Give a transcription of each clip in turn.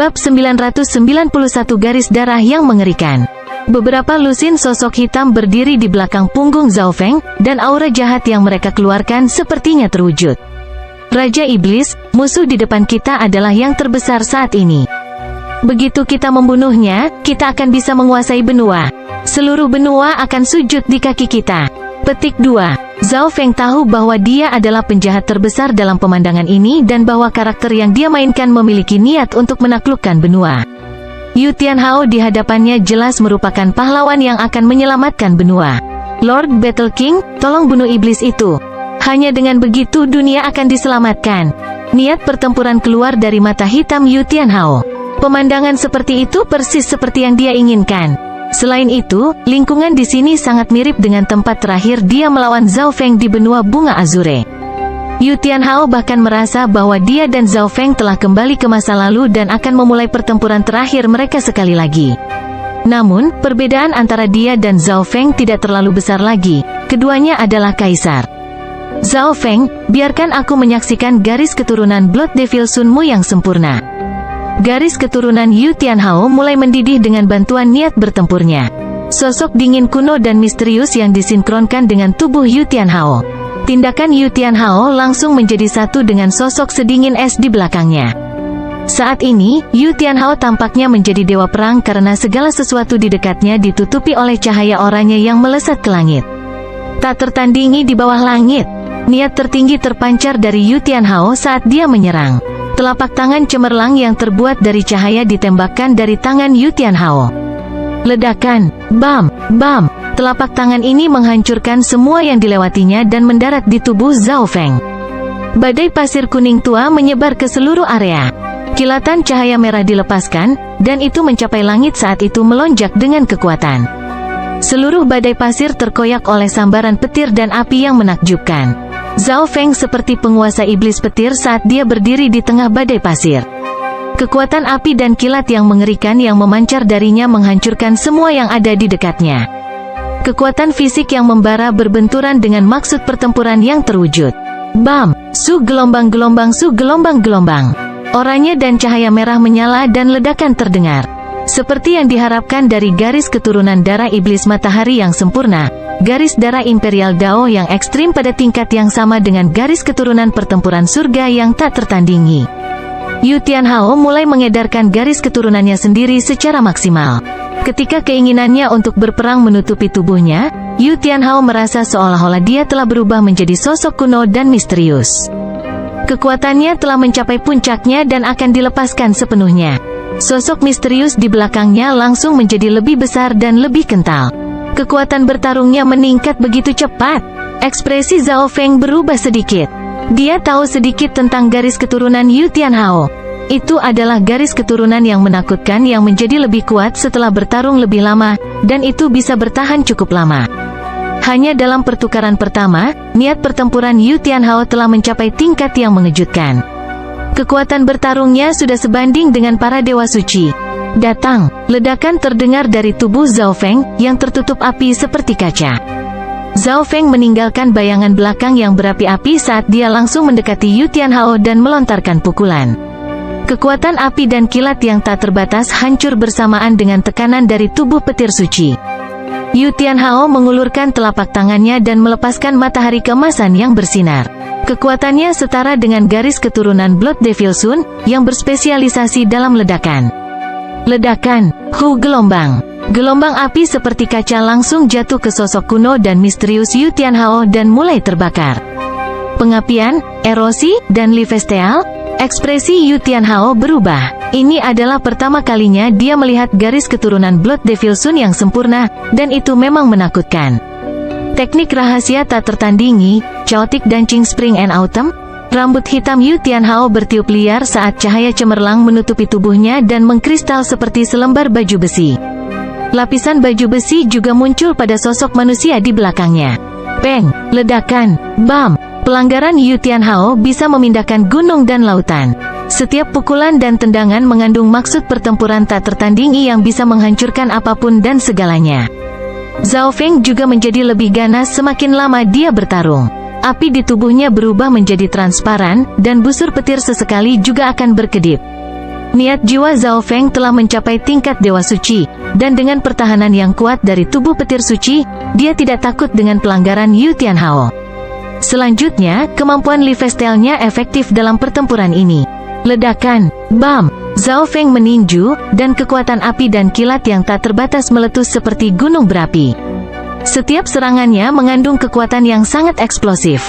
Bab 991 Garis Darah yang Mengerikan. Beberapa lusin sosok hitam berdiri di belakang punggung Zhao Feng, dan aura jahat yang mereka keluarkan sepertinya terwujud. Raja Iblis, musuh di depan kita adalah yang terbesar saat ini. Begitu kita membunuhnya, kita akan bisa menguasai benua. Seluruh benua akan sujud di kaki kita. Petik 2. Zhao Feng tahu bahwa dia adalah penjahat terbesar dalam pemandangan ini dan bahwa karakter yang dia mainkan memiliki niat untuk menaklukkan benua. Yu Tianhao di hadapannya jelas merupakan pahlawan yang akan menyelamatkan benua. Lord Battle King, tolong bunuh iblis itu. Hanya dengan begitu dunia akan diselamatkan. Niat pertempuran keluar dari mata hitam Yu Tianhao. Pemandangan seperti itu persis seperti yang dia inginkan. Selain itu, lingkungan di sini sangat mirip dengan tempat terakhir dia melawan Zhao Feng di benua bunga Azure. Yu Tianhao bahkan merasa bahwa dia dan Zhao Feng telah kembali ke masa lalu dan akan memulai pertempuran terakhir mereka sekali lagi. Namun, perbedaan antara dia dan Zhao Feng tidak terlalu besar lagi. Keduanya adalah kaisar. Zhao Feng, biarkan aku menyaksikan garis keturunan Blood Devil Sunmu yang sempurna. Garis keturunan Yu Tianhao mulai mendidih dengan bantuan niat bertempurnya. Sosok dingin kuno dan misterius yang disinkronkan dengan tubuh Yu Tianhao. Tindakan Yu Tianhao langsung menjadi satu dengan sosok sedingin es di belakangnya. Saat ini, Yu Tianhao tampaknya menjadi dewa perang karena segala sesuatu di dekatnya ditutupi oleh cahaya oranye yang melesat ke langit. Tak tertandingi di bawah langit. Niat tertinggi terpancar dari Yu Tianhao saat dia menyerang. Telapak tangan cemerlang yang terbuat dari cahaya ditembakkan dari tangan Yu Tianhao. Ledakan, bam, bam. Telapak tangan ini menghancurkan semua yang dilewatinya dan mendarat di tubuh Zhao Feng. Badai pasir kuning tua menyebar ke seluruh area. Kilatan cahaya merah dilepaskan, dan itu mencapai langit saat itu melonjak dengan kekuatan. Seluruh badai pasir terkoyak oleh sambaran petir dan api yang menakjubkan. Zhao Feng seperti penguasa iblis petir saat dia berdiri di tengah badai pasir. Kekuatan api dan kilat yang mengerikan yang memancar darinya menghancurkan semua yang ada di dekatnya. Kekuatan fisik yang membara berbenturan dengan maksud pertempuran yang terwujud. Bam! Su gelombang-gelombang, su gelombang-gelombang. Oranye dan cahaya merah menyala dan ledakan terdengar. Seperti yang diharapkan dari garis keturunan darah iblis matahari yang sempurna, garis darah Imperial Dao yang ekstrim pada tingkat yang sama dengan garis keturunan pertempuran surga yang tak tertandingi. Yu Tianhao mulai mengedarkan garis keturunannya sendiri secara maksimal. Ketika keinginannya untuk berperang menutupi tubuhnya, Yu Tianhao merasa seolah-olah dia telah berubah menjadi sosok kuno dan misterius. Kekuatannya telah mencapai puncaknya dan akan dilepaskan sepenuhnya. Sosok misterius di belakangnya langsung menjadi lebih besar dan lebih kental. Kekuatan bertarungnya meningkat begitu cepat. Ekspresi Zhao Feng berubah sedikit. Dia tahu sedikit tentang garis keturunan Yu Tianhao. Itu adalah garis keturunan yang menakutkan yang menjadi lebih kuat setelah bertarung lebih lama, dan itu bisa bertahan cukup lama. Hanya dalam pertukaran pertama, niat pertempuran Yu Tianhao telah mencapai tingkat yang mengejutkan. Kekuatan bertarungnya sudah sebanding dengan para dewa suci. Datang, ledakan terdengar dari tubuh Zhao Feng, yang tertutup api seperti kaca. Zhao Feng meninggalkan bayangan belakang yang berapi-api saat dia langsung mendekati Yu Tianhao dan melontarkan pukulan. Kekuatan api dan kilat yang tak terbatas hancur bersamaan dengan tekanan dari tubuh petir suci. Yu Tianhao mengulurkan telapak tangannya dan melepaskan matahari keemasan yang bersinar. Kekuatannya setara dengan garis keturunan Blood Devil Sun, yang berspesialisasi dalam ledakan. Ledakan, hu gelombang. Gelombang api seperti kaca langsung jatuh ke sosok kuno dan misterius Yu Tianhao dan mulai terbakar. Pengapian, erosi, dan lifesteal, ekspresi Yu Tianhao berubah. Ini adalah pertama kalinya dia melihat garis keturunan Blood Devil Sun yang sempurna, dan itu memang menakutkan. Teknik rahasia tak tertandingi, Chaotic Dancing Spring and Autumn. Rambut hitam Yu Tianhao bertiup liar saat cahaya cemerlang menutupi tubuhnya dan mengkristal seperti selembar baju besi. Lapisan baju besi juga muncul pada sosok manusia di belakangnya. Peng, ledakan, bam. Pelanggaran Yu Tianhao bisa memindahkan gunung dan lautan. Setiap pukulan dan tendangan mengandung maksud pertempuran tak tertandingi yang bisa menghancurkan apapun dan segalanya. Zhao Feng juga menjadi lebih ganas semakin lama dia bertarung. Api di tubuhnya berubah menjadi transparan, dan busur petir sesekali juga akan berkedip. Niat jiwa Zhao Feng telah mencapai tingkat dewa suci, dan dengan pertahanan yang kuat dari tubuh petir suci, dia tidak takut dengan pelanggaran Yu Tianhao. Selanjutnya, kemampuan Li Vestelnya efektif dalam pertempuran ini. Ledakan, bam! Zhao Feng meninju, dan kekuatan api dan kilat yang tak terbatas meletus seperti gunung berapi. Setiap serangannya mengandung kekuatan yang sangat eksplosif.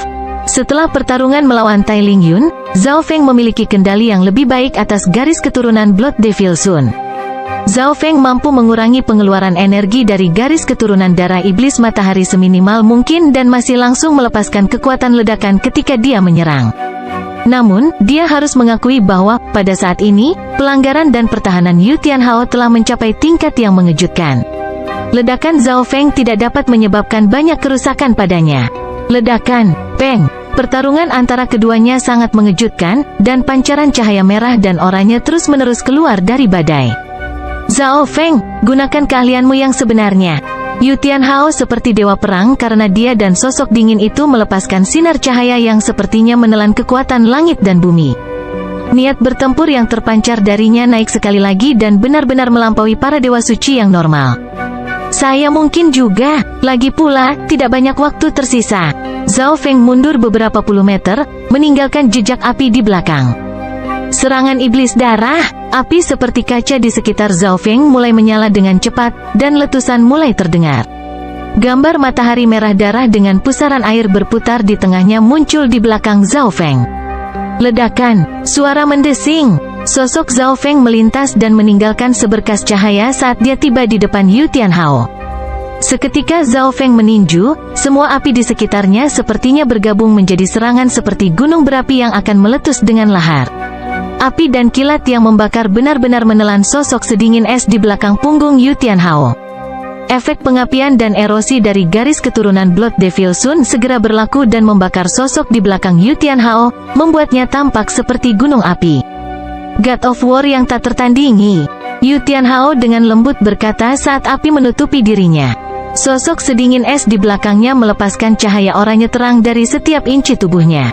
Setelah pertarungan melawan Tai Lingyun, Zhao Feng memiliki kendali yang lebih baik atas garis keturunan Blood Devil Sun. Zhao Feng mampu mengurangi pengeluaran energi dari garis keturunan darah iblis matahari seminimal mungkin dan masih langsung melepaskan kekuatan ledakan ketika dia menyerang. Namun, dia harus mengakui bahwa, pada saat ini, pelanggaran dan pertahanan Yu Tianhao telah mencapai tingkat yang mengejutkan. Ledakan Zhao Feng tidak dapat menyebabkan banyak kerusakan padanya. Ledakan, peng! Pertarungan antara keduanya sangat mengejutkan, dan pancaran cahaya merah dan oranye terus-menerus keluar dari badai. Zhao Feng, gunakan keahlianmu yang sebenarnya. Yu Tianhao seperti dewa perang karena dia dan sosok dingin itu melepaskan sinar cahaya yang sepertinya menelan kekuatan langit dan bumi. Niat bertempur yang terpancar darinya naik sekali lagi dan benar-benar melampaui para dewa suci yang normal. Saya mungkin juga, lagi pula, tidak banyak waktu tersisa. Zhao Feng mundur beberapa puluh meter, meninggalkan jejak api di belakang. Serangan iblis darah, api seperti kaca di sekitar Zhao Feng mulai menyala dengan cepat, dan letusan mulai terdengar. Gambar matahari merah darah dengan pusaran air berputar di tengahnya muncul di belakang Zhao Feng. Ledakan, suara mendesing. Sosok Zhao Feng melintas dan meninggalkan seberkas cahaya saat dia tiba di depan Yu Tianhao. Seketika Zhao Feng meninju, semua api di sekitarnya sepertinya bergabung menjadi serangan seperti gunung berapi yang akan meletus dengan lahar. Api dan kilat yang membakar benar-benar menelan sosok sedingin es di belakang punggung Yu Tianhao. Efek pengapian dan erosi dari garis keturunan Blood Devil Sun segera berlaku dan membakar sosok di belakang Yu Tianhao, membuatnya tampak seperti gunung api. God of War yang tak tertandingi, Yu Tianhao dengan lembut berkata saat api menutupi dirinya. Sosok sedingin es di belakangnya melepaskan cahaya oranye terang dari setiap inci tubuhnya.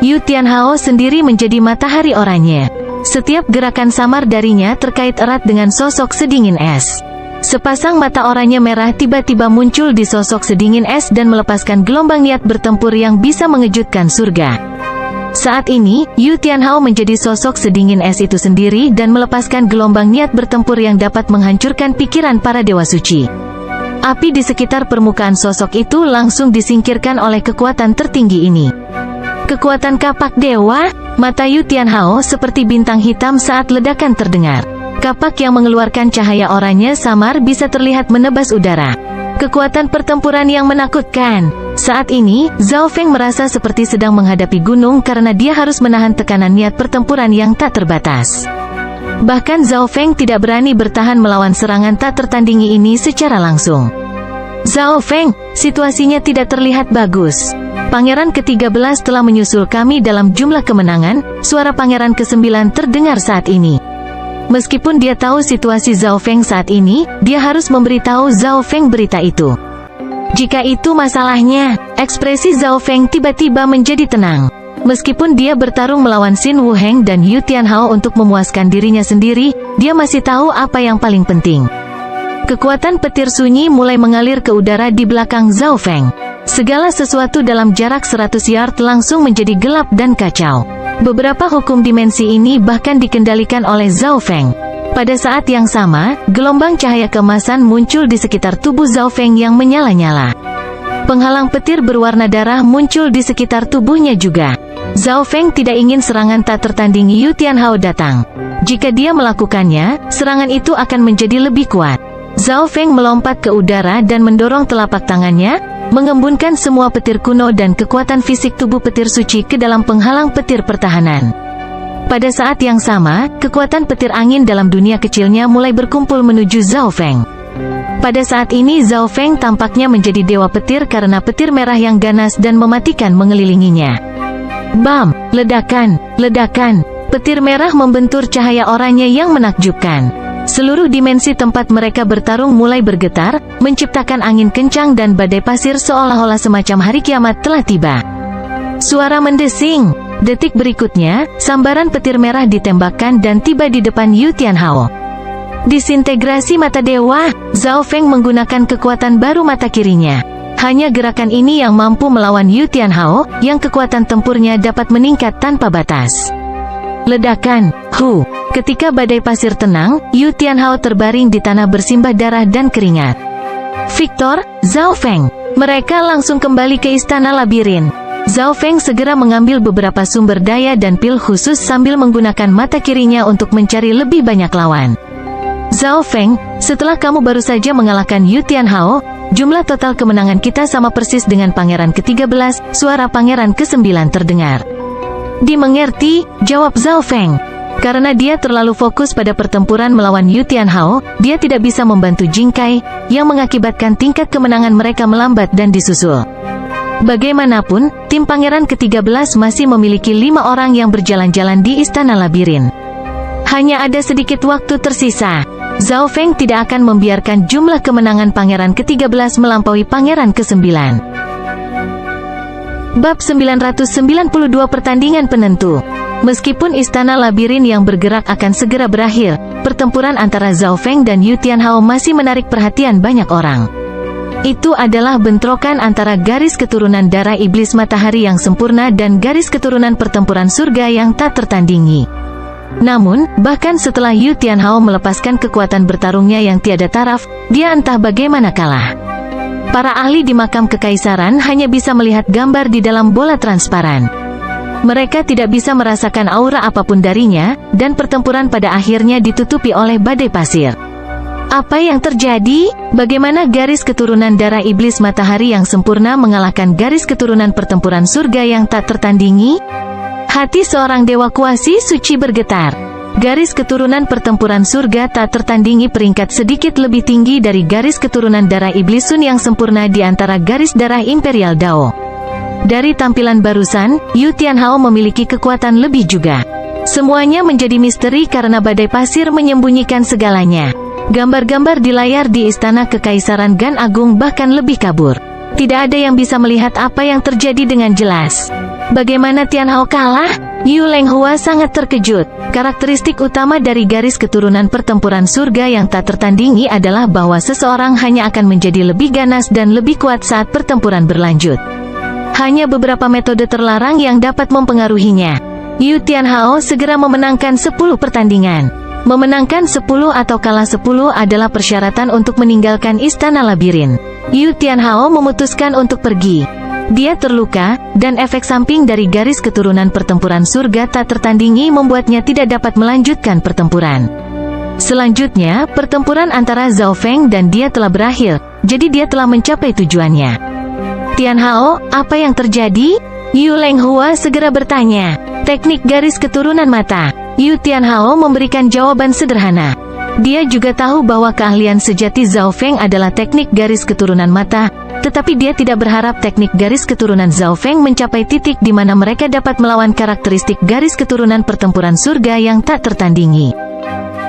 Yu Tianhao sendiri menjadi matahari oranye. Setiap gerakan samar darinya terkait erat dengan sosok sedingin es. Sepasang mata oranye merah tiba-tiba muncul di sosok sedingin es dan melepaskan gelombang niat bertempur yang bisa mengejutkan surga. Saat ini, Yu Tianhao menjadi sosok sedingin es itu sendiri dan melepaskan gelombang niat bertempur yang dapat menghancurkan pikiran para dewa suci. Api di sekitar permukaan sosok itu langsung disingkirkan oleh kekuatan tertinggi ini. Kekuatan kapak dewa, mata Yu Tianhao seperti bintang hitam saat ledakan terdengar. Kapak yang mengeluarkan cahaya oranye samar bisa terlihat menebas udara. Kekuatan pertempuran yang menakutkan. Saat ini, Zhao Feng merasa seperti sedang menghadapi gunung karena dia harus menahan tekanan niat pertempuran yang tak terbatas. Bahkan Zhao Feng tidak berani bertahan melawan serangan tak tertandingi ini secara langsung. Zhao Feng, situasinya tidak terlihat bagus. Pangeran ke-13 telah menyusul kami dalam jumlah kemenangan, suara pangeran ke-9 terdengar saat ini. Meskipun dia tahu situasi Zhao Feng saat ini, dia harus memberitahu Zhao Feng berita itu. Jika itu masalahnya, ekspresi Zhao Feng tiba-tiba menjadi tenang. Meskipun dia bertarung melawan Xin Wuheng dan Yu Tianhao untuk memuaskan dirinya sendiri, dia masih tahu apa yang paling penting. Kekuatan petir sunyi mulai mengalir ke udara di belakang Zhao Feng. Segala sesuatu dalam jarak 100 yard langsung menjadi gelap dan kacau. Beberapa hukum dimensi ini bahkan dikendalikan oleh Zhao Feng. Pada saat yang sama, gelombang cahaya keemasan muncul di sekitar tubuh Zhao Feng yang menyala-nyala. Penghalang petir berwarna darah muncul di sekitar tubuhnya juga. Zhao Feng tidak ingin serangan tak tertandingi Yu Tianhao datang. Jika dia melakukannya, serangan itu akan menjadi lebih kuat. Zhao Feng melompat ke udara dan mendorong telapak tangannya, mengembunkan semua petir kuno dan kekuatan fisik tubuh petir suci ke dalam penghalang petir pertahanan. Pada saat yang sama, kekuatan petir angin dalam dunia kecilnya mulai berkumpul menuju Zhao Feng. Pada saat ini Zhao Feng tampaknya menjadi dewa petir karena petir merah yang ganas dan mematikan mengelilinginya. Bam! Ledakan! Ledakan! Petir merah membentur cahaya oranye yang menakjubkan. Seluruh dimensi tempat mereka bertarung mulai bergetar, menciptakan angin kencang dan badai pasir seolah-olah semacam hari kiamat telah tiba. Suara mendesing. Detik berikutnya, sambaran petir merah ditembakkan dan tiba di depan Yu Tianhao. Disintegrasi mata dewa, Zhao Feng menggunakan kekuatan baru mata kirinya. Hanya gerakan ini yang mampu melawan Yu Tianhao, yang kekuatan tempurnya dapat meningkat tanpa batas. Ledakan, hu. Ketika badai pasir tenang, Yu Tianhao terbaring di tanah bersimbah darah dan keringat. Victor, Zhao Feng. Mereka langsung kembali ke istana labirin. Zhao Feng segera mengambil beberapa sumber daya dan pil khusus sambil menggunakan mata kirinya untuk mencari lebih banyak lawan. Zhao Feng, setelah kamu baru saja mengalahkan Yu Tianhao, jumlah total kemenangan kita sama persis dengan pangeran ke-13, suara pangeran ke-9 terdengar. Dimengerti, jawab Zhao Feng. Karena dia terlalu fokus pada pertempuran melawan Yu Tianhao, dia tidak bisa membantu Jing Kai, yang mengakibatkan tingkat kemenangan mereka melambat dan disusul. Bagaimanapun, tim pangeran ke-13 masih memiliki 5 orang yang berjalan-jalan di istana labirin. Hanya ada sedikit waktu tersisa. Zhao Feng tidak akan membiarkan jumlah kemenangan pangeran ke-13 melampaui pangeran ke-9. Bab 992 Pertandingan Penentu. Meskipun istana labirin yang bergerak akan segera berakhir, pertempuran antara Zhao Feng dan Yu Tianhao masih menarik perhatian banyak orang. Itu adalah bentrokan antara garis keturunan darah iblis matahari yang sempurna dan garis keturunan pertempuran surga yang tak tertandingi. Namun, bahkan setelah Yu Tianhao melepaskan kekuatan bertarungnya yang tiada taraf, dia entah bagaimana kalah. Para ahli di makam kekaisaran hanya bisa melihat gambar di dalam bola transparan. Mereka tidak bisa merasakan aura apapun darinya, dan pertempuran pada akhirnya ditutupi oleh badai pasir. Apa yang terjadi? Bagaimana garis keturunan darah iblis matahari yang sempurna mengalahkan garis keturunan pertempuran surga yang tak tertandingi? Hati seorang dewa kuasi suci bergetar. Garis keturunan pertempuran surga tak tertandingi peringkat sedikit lebih tinggi dari garis keturunan darah iblis Sun yang sempurna di antara garis darah Imperial Dao. Dari tampilan barusan, Yu Tianhao memiliki kekuatan lebih juga. Semuanya menjadi misteri karena badai pasir menyembunyikan segalanya. Gambar-gambar di layar di istana kekaisaran Gan Agung bahkan lebih kabur. Tidak ada yang bisa melihat apa yang terjadi dengan jelas. Bagaimana Tianhao kalah? Yu Lenghua sangat terkejut. Karakteristik utama dari garis keturunan pertempuran surga yang tak tertandingi adalah bahwa seseorang hanya akan menjadi lebih ganas dan lebih kuat saat pertempuran berlanjut. Hanya beberapa metode terlarang yang dapat mempengaruhinya. Yu Tianhao segera memenangkan 10 pertandingan. Memenangkan 10 atau kalah 10 adalah persyaratan untuk meninggalkan istana labirin. Yu Tianhao memutuskan untuk pergi. Dia terluka, dan efek samping dari garis keturunan pertempuran surga tak tertandingi membuatnya tidak dapat melanjutkan pertempuran. Selanjutnya, pertempuran antara Zhao Feng dan dia telah berakhir, jadi dia telah mencapai tujuannya. Tianhao, apa yang terjadi? Yu Lenghua segera bertanya. Teknik garis keturunan mata. Yu Tianhao memberikan jawaban sederhana. Dia juga tahu bahwa keahlian sejati Zhao Feng adalah teknik garis keturunan mata, tetapi dia tidak berharap teknik garis keturunan Zhao Feng mencapai titik di mana mereka dapat melawan karakteristik garis keturunan pertempuran surga yang tak tertandingi.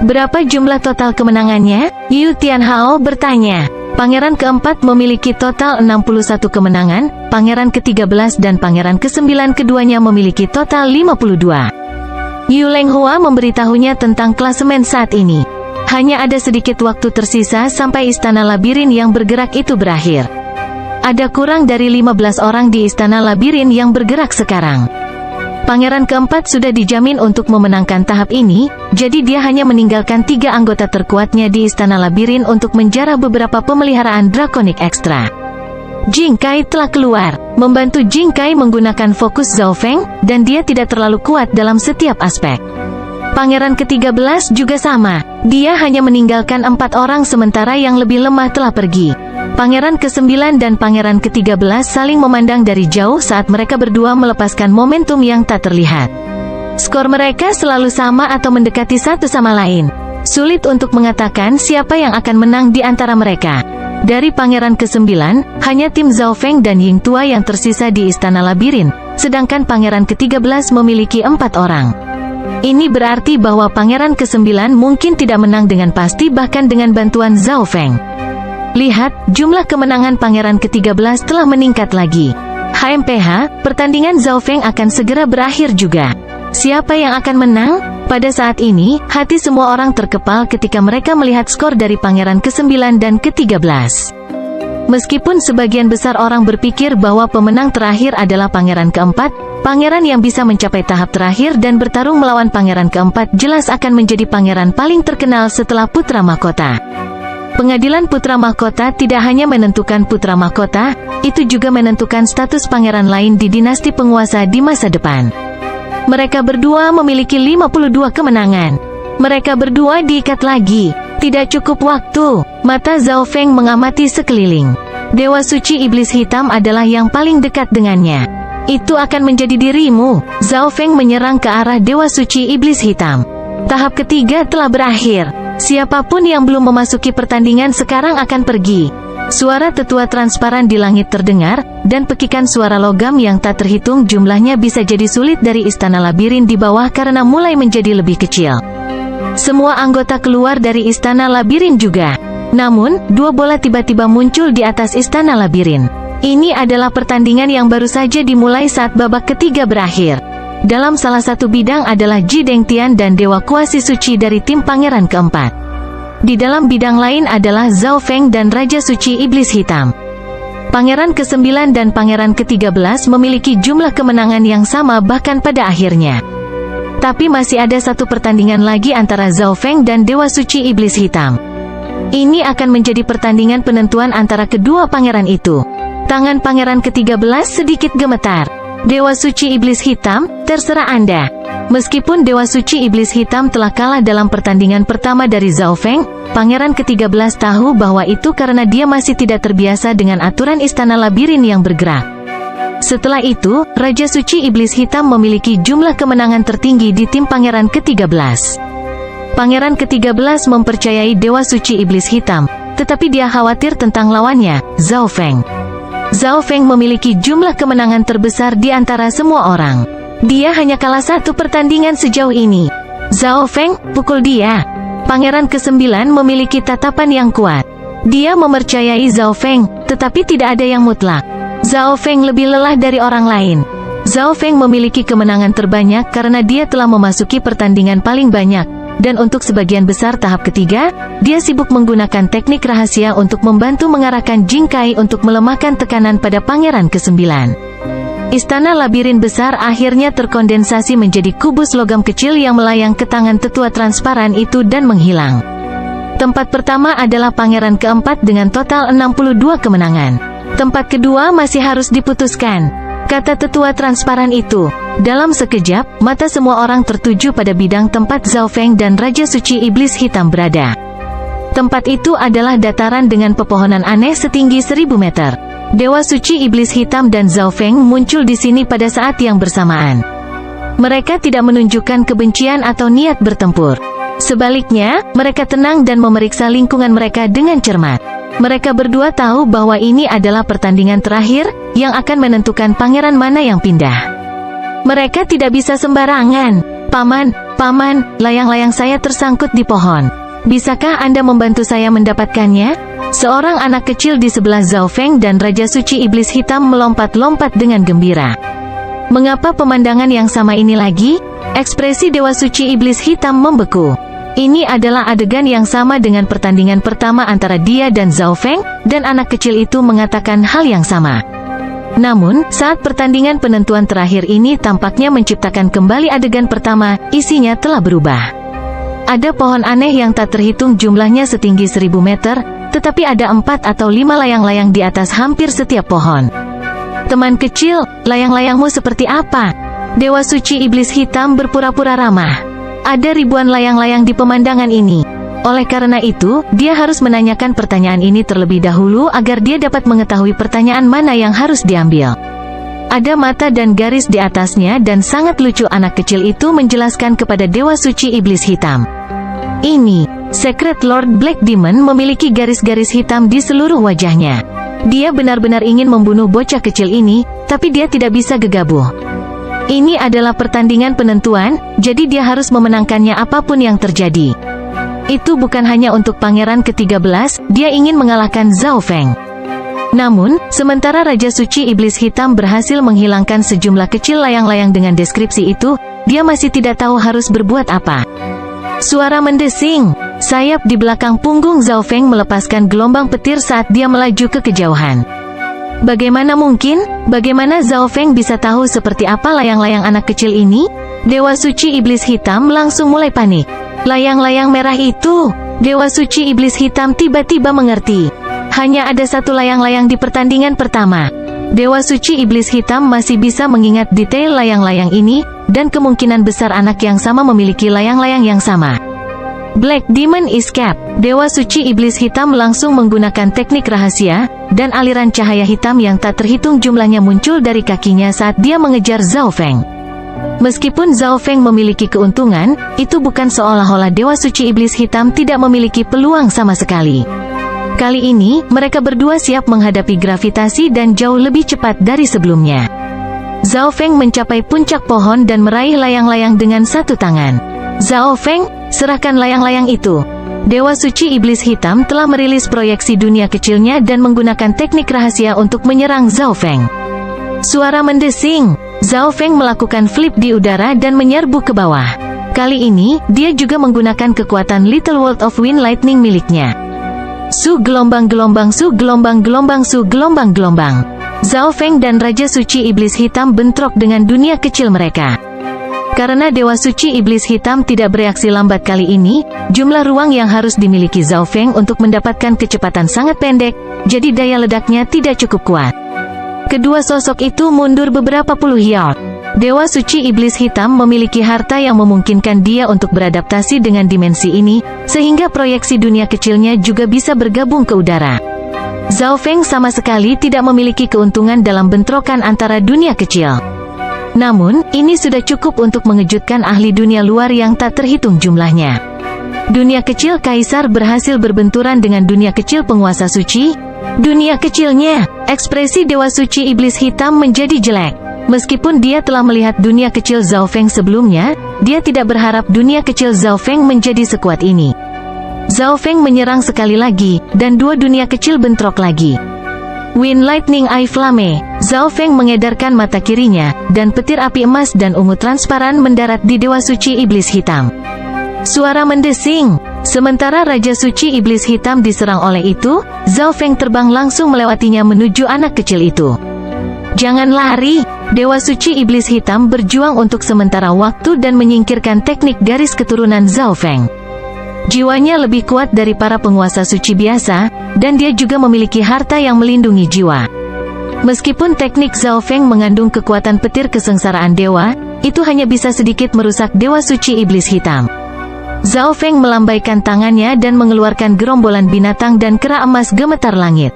Berapa jumlah total kemenangannya? Yu Tianhao bertanya. Pangeran keempat memiliki total 61 kemenangan, pangeran ke-13 dan pangeran ke-9 keduanya memiliki total 52. Yu Lenghua memberitahunya tentang klasemen saat ini. Hanya ada sedikit waktu tersisa sampai istana labirin yang bergerak itu berakhir. Ada kurang dari 15 orang di istana labirin yang bergerak sekarang. Pangeran keempat sudah dijamin untuk memenangkan tahap ini, jadi dia hanya meninggalkan 3 anggota terkuatnya di istana labirin untuk menjarah beberapa pemeliharaan drakonik ekstra. Jing Kai telah keluar, membantu Jing Kai menggunakan fokus Zhao Feng, dan dia tidak terlalu kuat dalam setiap aspek. Pangeran ke-13 juga sama, dia hanya meninggalkan 4 orang sementara yang lebih lemah telah pergi. Pangeran ke-9 dan pangeran ke-13 saling memandang dari jauh saat mereka berdua melepaskan momentum yang tak terlihat. Skor mereka selalu sama atau mendekati satu sama lain. Sulit untuk mengatakan siapa yang akan menang di antara mereka. Dari pangeran ke-9, hanya tim Zhao Feng dan Ying Tua yang tersisa di istana labirin, sedangkan pangeran ke-13 memiliki 4 orang. Ini berarti bahwa pangeran ke-9 mungkin tidak menang dengan pasti bahkan dengan bantuan Zhao Feng. Lihat, jumlah kemenangan pangeran ke-13 telah meningkat lagi. HMPH, pertandingan Zhao Feng akan segera berakhir juga. Siapa yang akan menang? Pada saat ini, hati semua orang terkepal ketika mereka melihat skor dari pangeran ke-9 dan ke-13. Meskipun sebagian besar orang berpikir bahwa pemenang terakhir adalah pangeran keempat, pangeran yang bisa mencapai tahap terakhir dan bertarung melawan pangeran keempat jelas akan menjadi pangeran paling terkenal setelah Putra Mahkota. Pengadilan Putra Mahkota tidak hanya menentukan Putra Mahkota, itu juga menentukan status pangeran lain di dinasti penguasa di masa depan. Mereka berdua memiliki 52 kemenangan. Mereka berdua diikat lagi. Tidak cukup waktu. Mata Zhao Feng mengamati sekeliling. Dewa Suci Iblis Hitam adalah yang paling dekat dengannya. Itu akan menjadi dirimu. Zhao Feng menyerang ke arah Dewa Suci Iblis Hitam. Tahap ketiga telah berakhir. Siapapun yang belum memasuki pertandingan sekarang akan pergi. Suara tetua transparan di langit terdengar, dan pekikan suara logam yang tak terhitung jumlahnya bisa jadi sulit dari istana labirin di bawah karena mulai menjadi lebih kecil. Semua anggota keluar dari istana labirin juga. Namun, dua bola tiba-tiba muncul di atas istana labirin. Ini adalah pertandingan yang baru saja dimulai saat babak ketiga berakhir. Dalam salah satu bidang adalah Ji Dengtian dan Dewa Kuasi Suci dari tim Pangeran keempat. Di dalam bidang lain adalah Zhao Feng dan Raja Suci Iblis Hitam. Pangeran ke-9 dan Pangeran ke-13 memiliki jumlah kemenangan yang sama bahkan pada akhirnya. Tapi masih ada satu pertandingan lagi antara Zhao Feng dan Dewa Suci Iblis Hitam. Ini akan menjadi pertandingan penentuan antara kedua pangeran itu. Tangan Pangeran ke-13 sedikit gemetar. Dewa Suci Iblis Hitam, terserah Anda. Meskipun Dewa Suci Iblis Hitam telah kalah dalam pertandingan pertama dari Zhao Feng, Pangeran ke-13 tahu bahwa itu karena dia masih tidak terbiasa dengan aturan istana labirin yang bergerak. Setelah itu, Raja Suci Iblis Hitam memiliki jumlah kemenangan tertinggi di tim Pangeran ke-13. Pangeran ke-13 mempercayai Dewa Suci Iblis Hitam, tetapi dia khawatir tentang lawannya, Zhao Feng. Zhao Feng memiliki jumlah kemenangan terbesar di antara semua orang. Dia hanya kalah satu pertandingan sejauh ini. Zhao Feng, pukul dia. Pangeran ke-9 memiliki tatapan yang kuat. Dia mempercayai Zhao Feng, tetapi tidak ada yang mutlak. Zhao Feng lebih lelah dari orang lain. Zhao Feng memiliki kemenangan terbanyak karena dia telah memasuki pertandingan paling banyak, dan untuk sebagian besar tahap ketiga, dia sibuk menggunakan teknik rahasia untuk membantu mengarahkan Jing Kai untuk melemahkan tekanan pada Pangeran ke-9. Istana labirin besar akhirnya terkondensasi menjadi kubus logam kecil yang melayang ke tangan tetua transparan itu dan menghilang. Tempat pertama adalah Pangeran keempat dengan total 62 kemenangan. Tempat kedua masih harus diputuskan, kata tetua transparan itu. Dalam sekejap, mata semua orang tertuju pada bidang tempat Zhao Feng dan Raja Suci Iblis Hitam berada. Tempat itu adalah dataran dengan pepohonan aneh setinggi 1000 meter. Dewa Suci Iblis Hitam dan Zhao Feng muncul di sini pada saat yang bersamaan. Mereka tidak menunjukkan kebencian atau niat bertempur. Sebaliknya, mereka tenang dan memeriksa lingkungan mereka dengan cermat. Mereka berdua tahu bahwa ini adalah pertandingan terakhir, yang akan menentukan pangeran mana yang pindah. Mereka tidak bisa sembarangan. Paman, layang-layang saya tersangkut di pohon. Bisakah Anda membantu saya mendapatkannya? Seorang anak kecil di sebelah Zhao Feng dan Raja Suci Iblis Hitam melompat-lompat dengan gembira. Mengapa pemandangan yang sama ini lagi? Ekspresi Dewa Suci Iblis Hitam membeku. Ini adalah adegan yang sama dengan pertandingan pertama antara dia dan Zhao Feng, dan anak kecil itu mengatakan hal yang sama. Namun, saat pertandingan penentuan terakhir ini tampaknya menciptakan kembali adegan pertama, isinya telah berubah. Ada pohon aneh yang tak terhitung jumlahnya setinggi 1000 meter, tetapi ada 4 atau 5 layang-layang di atas hampir setiap pohon. Teman kecil, layang-layangmu seperti apa? Dewa Suci Iblis Hitam berpura-pura ramah. Ada ribuan layang-layang di pemandangan ini. Oleh karena itu, dia harus menanyakan pertanyaan ini terlebih dahulu agar dia dapat mengetahui pertanyaan mana yang harus diambil. Ada mata dan garis di atasnya dan sangat lucu anak kecil itu menjelaskan kepada Dewa Suci Iblis Hitam. Ini, Secret Lord Black Demon memiliki garis-garis hitam di seluruh wajahnya. Dia benar-benar ingin membunuh bocah kecil ini, tapi dia tidak bisa gegabah. Ini adalah pertandingan penentuan, jadi dia harus memenangkannya apapun yang terjadi. Itu bukan hanya untuk Pangeran ke-13, dia ingin mengalahkan Zhao Feng. Namun, sementara Raja Suci Iblis Hitam berhasil menghilangkan sejumlah kecil layang-layang dengan deskripsi itu, dia masih tidak tahu harus berbuat apa. Suara mendesing. Sayap di belakang punggung Zhao Feng melepaskan gelombang petir saat dia melaju ke kejauhan. Bagaimana mungkin? Bagaimana Zhao Feng bisa tahu seperti apa layang-layang anak kecil ini? Dewa Suci Iblis Hitam langsung mulai panik. Layang-layang merah itu. Dewa Suci Iblis Hitam tiba-tiba mengerti. Hanya ada satu layang-layang di pertandingan pertama. Dewa Suci Iblis Hitam masih bisa mengingat detail layang-layang ini, dan kemungkinan besar anak yang sama memiliki layang-layang yang sama. Black Demon Escape. Dewa Suci Iblis Hitam langsung menggunakan teknik rahasia, dan aliran cahaya hitam yang tak terhitung jumlahnya muncul dari kakinya saat dia mengejar Zhao Feng. Meskipun Zhao Feng memiliki keuntungan, itu bukan seolah-olah Dewa Suci Iblis Hitam tidak memiliki peluang sama sekali. Kali ini, mereka berdua siap menghadapi gravitasi dan jauh lebih cepat dari sebelumnya. Zhao Feng mencapai puncak pohon dan meraih layang-layang dengan satu tangan. Zhao Feng, serahkan layang-layang itu. Dewa Suci Iblis Hitam telah merilis proyeksi dunia kecilnya dan menggunakan teknik rahasia untuk menyerang Zhao Feng. Suara mendesing. Zhao Feng melakukan flip di udara dan menyerbu ke bawah. Kali ini, dia juga menggunakan kekuatan Little World of Wind Lightning miliknya. Su gelombang-gelombang, su gelombang-gelombang, su gelombang-gelombang. Zhao Feng dan Raja Suci Iblis Hitam bentrok dengan dunia kecil mereka. Karena Dewa Suci Iblis Hitam tidak bereaksi lambat kali ini, jumlah ruang yang harus dimiliki Zhao Feng untuk mendapatkan kecepatan sangat pendek, jadi daya ledaknya tidak cukup kuat. Kedua sosok itu mundur beberapa puluh yard. Dewa Suci Iblis Hitam memiliki harta yang memungkinkan dia untuk beradaptasi dengan dimensi ini, sehingga proyeksi dunia kecilnya juga bisa bergabung ke udara. Zhao Feng sama sekali tidak memiliki keuntungan dalam bentrokan antara dunia kecil. Namun, ini sudah cukup untuk mengejutkan ahli dunia luar yang tak terhitung jumlahnya. Dunia kecil Kaisar berhasil berbenturan dengan dunia kecil penguasa suci. Dunia kecilnya, ekspresi Dewa Suci Iblis Hitam menjadi jelek. Meskipun dia telah melihat dunia kecil Zhao Feng sebelumnya, dia tidak berharap dunia kecil Zhao Feng menjadi sekuat ini. Zhao Feng menyerang sekali lagi, dan dua dunia kecil bentrok lagi. Wind Lightning Eye Flame. Zhao Feng mengedarkan mata kirinya, dan petir api emas dan ungu transparan mendarat di Dewa Suci Iblis Hitam. Suara mendesing. Sementara Raja Suci Iblis Hitam diserang oleh itu, Zhao Feng terbang langsung melewatinya menuju anak kecil itu. Jangan lari. Dewa Suci Iblis Hitam berjuang untuk sementara waktu dan menyingkirkan teknik garis keturunan Zhao Feng. Jiwanya lebih kuat dari para penguasa suci biasa, dan dia juga memiliki harta yang melindungi jiwa. Meskipun teknik Zhao Feng mengandung kekuatan petir kesengsaraan dewa, itu hanya bisa sedikit merusak Dewa Suci Iblis Hitam. Zhao Feng melambaikan tangannya dan mengeluarkan gerombolan binatang dan kera emas gemetar langit.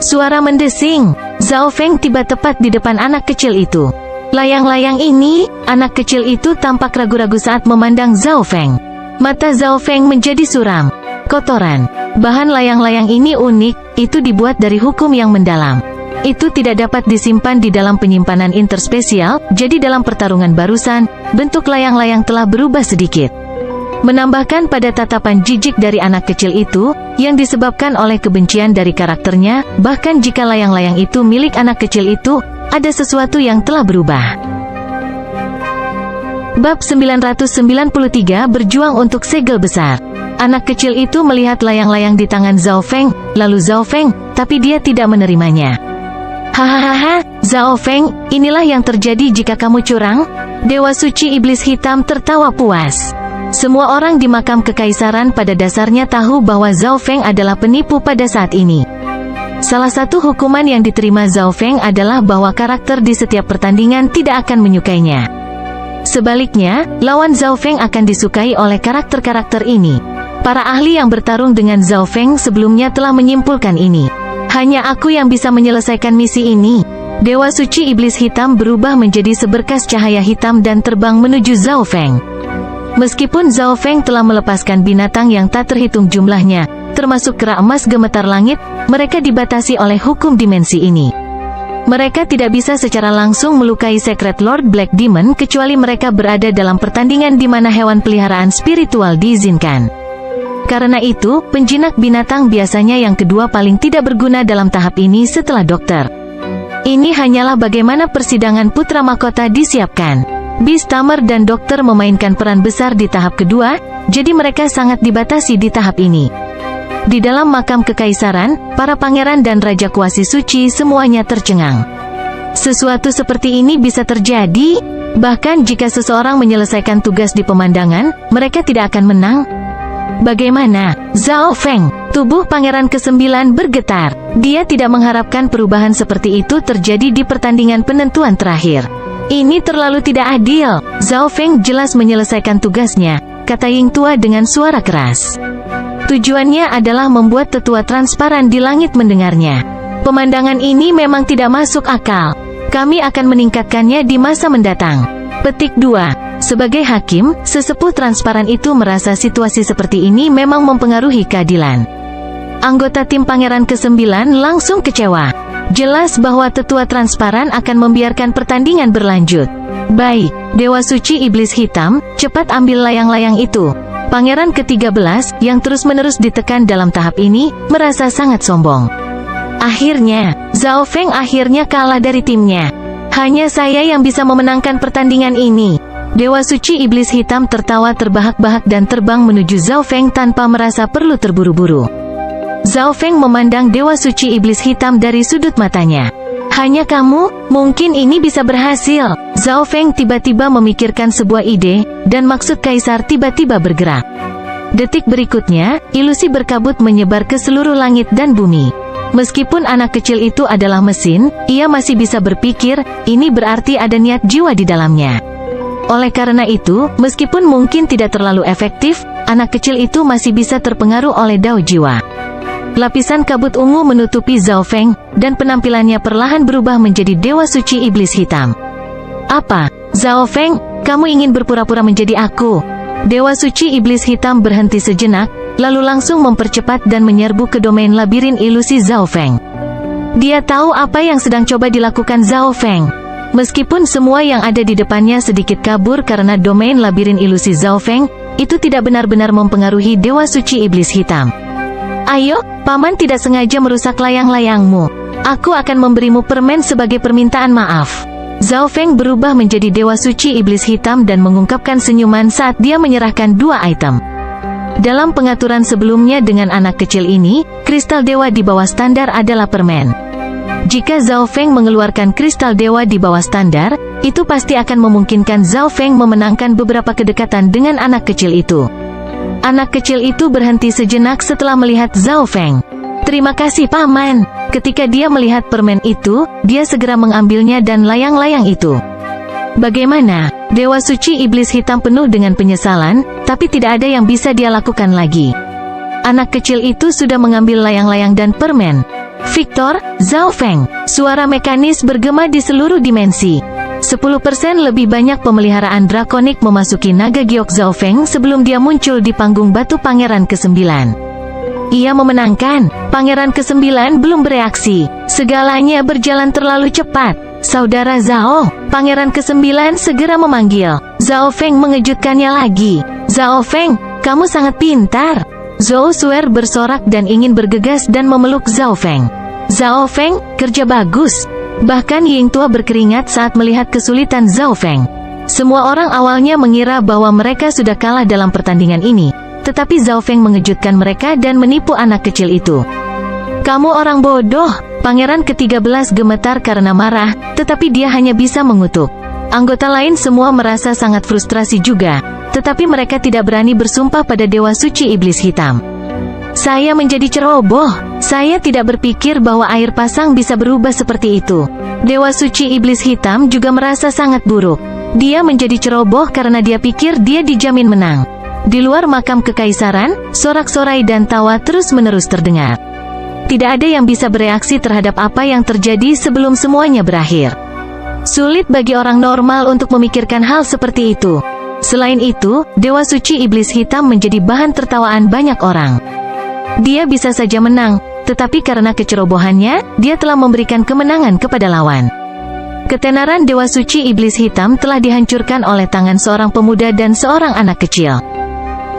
Suara mendesing. Zhao Feng tiba tepat di depan anak kecil itu. Layang-layang ini, anak kecil itu tampak ragu-ragu saat memandang Zhao Feng. Mata Zhao Feng menjadi suram. Kotoran. Bahan layang-layang ini unik, itu dibuat dari hukum yang mendalam. Itu tidak dapat disimpan di dalam penyimpanan interspesial, jadi dalam pertarungan barusan, bentuk layang-layang telah berubah sedikit. Menambahkan pada tatapan jijik dari anak kecil itu, yang disebabkan oleh kebencian dari karakternya, bahkan jika layang-layang itu milik anak kecil itu, ada sesuatu yang telah berubah. Bab 993 berjuang untuk segel besar. Anak kecil itu melihat layang-layang di tangan Zhao Feng, lalu Zhao Feng, tapi dia tidak menerimanya. Hahaha, Zhao Feng, inilah yang terjadi jika kamu curang? Dewa Suci Iblis Hitam tertawa puas. Semua orang di makam kekaisaran pada dasarnya tahu bahwa Zhao Feng adalah penipu pada saat ini. Salah satu hukuman yang diterima Zhao Feng adalah bahwa karakter di setiap pertandingan tidak akan menyukainya. Sebaliknya, lawan Zhao Feng akan disukai oleh karakter-karakter ini. Para ahli yang bertarung dengan Zhao Feng sebelumnya telah menyimpulkan ini. Hanya aku yang bisa menyelesaikan misi ini. Dewa Suci Iblis Hitam berubah menjadi seberkas cahaya hitam dan terbang menuju Zhao Feng. Meskipun Zhao Feng telah melepaskan binatang yang tak terhitung jumlahnya, termasuk kera emas gemetar langit, mereka dibatasi oleh hukum dimensi ini. Mereka tidak bisa secara langsung melukai Secret Lord Black Demon kecuali mereka berada dalam pertandingan di mana hewan peliharaan spiritual diizinkan. Karena itu, penjinak binatang biasanya yang kedua paling tidak berguna dalam tahap ini setelah dokter. Ini hanyalah bagaimana persidangan putra mahkota disiapkan. Beast Tamer dan dokter memainkan peran besar di tahap kedua, jadi mereka sangat dibatasi di tahap ini. Di dalam makam kekaisaran, para pangeran dan raja kuasi suci semuanya tercengang. Sesuatu seperti ini bisa terjadi, bahkan jika seseorang menyelesaikan tugas di pemandangan, mereka tidak akan menang. Bagaimana, Zhao Feng? Tubuh pangeran ke-9 bergetar. Dia tidak mengharapkan perubahan seperti itu terjadi di pertandingan penentuan terakhir. Ini terlalu tidak adil. Zhao Feng jelas menyelesaikan tugasnya, kata Ying Tua dengan suara keras. Tujuannya adalah membuat tetua transparan di langit mendengarnya. Pemandangan ini memang tidak masuk akal. Kami akan meningkatkannya di masa mendatang. Petik 2. Sebagai hakim, sesepuh transparan itu merasa situasi seperti ini memang mempengaruhi keadilan. Anggota tim pangeran ke-9 langsung kecewa. Jelas bahwa tetua transparan akan membiarkan pertandingan berlanjut. Baik, Dewa Suci Iblis Hitam, cepat ambil layang-layang itu. Pangeran ke-13, yang terus-menerus ditekan dalam tahap ini, merasa sangat sombong. Akhirnya, Zhao Feng akhirnya kalah dari timnya. Hanya saya yang bisa memenangkan pertandingan ini. Dewa Suci Iblis Hitam tertawa terbahak-bahak dan terbang menuju Zhao Feng tanpa merasa perlu terburu-buru. Zhao Feng memandang Dewa Suci Iblis Hitam dari sudut matanya. Hanya kamu, mungkin ini bisa berhasil. Zhao Feng tiba-tiba memikirkan sebuah ide, dan maksud kaisar tiba-tiba bergerak. Detik berikutnya, ilusi berkabut menyebar ke seluruh langit dan bumi. Meskipun anak kecil itu adalah mesin, ia masih bisa berpikir, ini berarti ada niat jiwa di dalamnya. Oleh karena itu, meskipun mungkin tidak terlalu efektif, anak kecil itu masih bisa terpengaruh oleh dao jiwa. Lapisan kabut ungu menutupi Zhao Feng, dan penampilannya perlahan berubah menjadi Dewa Suci Iblis Hitam. Apa? Zhao Feng, kamu ingin berpura-pura menjadi aku? Dewa Suci Iblis Hitam berhenti sejenak, lalu langsung mempercepat dan menyerbu ke domain labirin ilusi Zhao Feng. Dia tahu apa yang sedang coba dilakukan Zhao Feng. Meskipun semua yang ada di depannya sedikit kabur karena domain labirin ilusi Zhao Feng, itu tidak benar-benar mempengaruhi Dewa Suci Iblis Hitam. Ayo, paman tidak sengaja merusak layang-layangmu. Aku akan memberimu permen sebagai permintaan maaf. Zhao Feng berubah menjadi Dewa Suci Iblis Hitam dan mengungkapkan senyuman saat dia menyerahkan 2 item. Dalam pengaturan sebelumnya dengan anak kecil ini, kristal dewa di bawah standar adalah permen. Jika Zhao Feng mengeluarkan kristal dewa di bawah standar, itu pasti akan memungkinkan Zhao Feng memenangkan beberapa kedekatan dengan anak kecil itu. Anak kecil itu berhenti sejenak setelah melihat Zhao Feng. Terima kasih paman. Ketika dia melihat permen itu, dia segera mengambilnya dan layang-layang itu. Bagaimana? Dewa Suci Iblis Hitam penuh dengan penyesalan, tapi tidak ada yang bisa dia lakukan lagi. Anak kecil itu sudah mengambil layang-layang dan permen. Victor, Zhao Feng. Suara mekanis bergema di seluruh dimensi. 10% lebih banyak pemeliharaan drakonik memasuki naga giok Zhao Feng sebelum dia muncul di panggung batu Pangeran ke-9. Ia memenangkan. Pangeran ke-9 belum bereaksi. Segalanya berjalan terlalu cepat. Saudara Zhao, Pangeran ke-9 segera memanggil. Zhao Feng mengejutkannya lagi. Zhao Feng, kamu sangat pintar. Zhou Suer bersorak dan ingin bergegas dan memeluk Zhao Feng. Zhao Feng, kerja bagus. Bahkan Ying Tua berkeringat saat melihat kesulitan Zhao Feng. Semua orang awalnya mengira bahwa mereka sudah kalah dalam pertandingan ini, tetapi Zhao Feng mengejutkan mereka dan menipu anak kecil itu. Kamu orang bodoh. Pangeran ke-13 gemetar karena marah, tetapi dia hanya bisa mengutuk. Anggota lain semua merasa sangat frustrasi juga, tetapi mereka tidak berani bersumpah pada Dewa Suci Iblis Hitam. Saya menjadi ceroboh. Saya tidak berpikir bahwa air pasang bisa berubah seperti itu. Dewa Suci Iblis Hitam juga merasa sangat buruk. Dia menjadi ceroboh karena dia pikir dia dijamin menang. Di luar makam kekaisaran, sorak-sorai dan tawa terus-menerus terdengar. Tidak ada yang bisa bereaksi terhadap apa yang terjadi sebelum semuanya berakhir. Sulit bagi orang normal untuk memikirkan hal seperti itu. Selain itu, Dewa Suci Iblis Hitam menjadi bahan tertawaan banyak orang. Dia bisa saja menang, tetapi karena kecerobohannya, dia telah memberikan kemenangan kepada lawan. Ketenaran Dewa Suci Iblis Hitam telah dihancurkan oleh tangan seorang pemuda dan seorang anak kecil.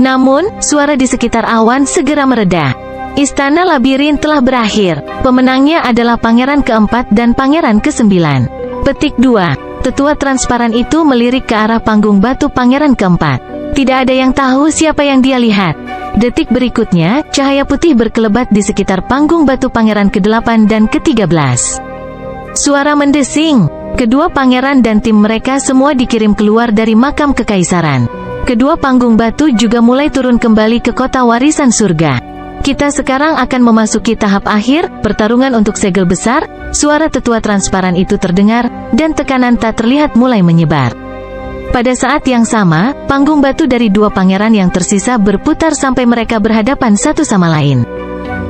Namun, suara di sekitar awan segera mereda. Istana labirin telah berakhir. Pemenangnya adalah pangeran keempat dan pangeran kesembilan. Petik 2. Tetua transparan itu melirik ke arah panggung batu pangeran keempat. Tidak ada yang tahu siapa yang dia lihat. Detik berikutnya, cahaya putih berkelebat di sekitar panggung batu pangeran ke-8 dan ke-13. Suara mendesing. Kedua pangeran dan tim mereka semua dikirim keluar dari makam kekaisaran. Kedua panggung batu juga mulai turun kembali ke kota warisan surga. Kita sekarang akan memasuki tahap akhir, pertarungan untuk segel besar. Suara tetua transparan itu terdengar, dan tekanan tak terlihat mulai menyebar. Pada saat yang sama, panggung batu dari dua pangeran yang tersisa berputar sampai mereka berhadapan satu sama lain.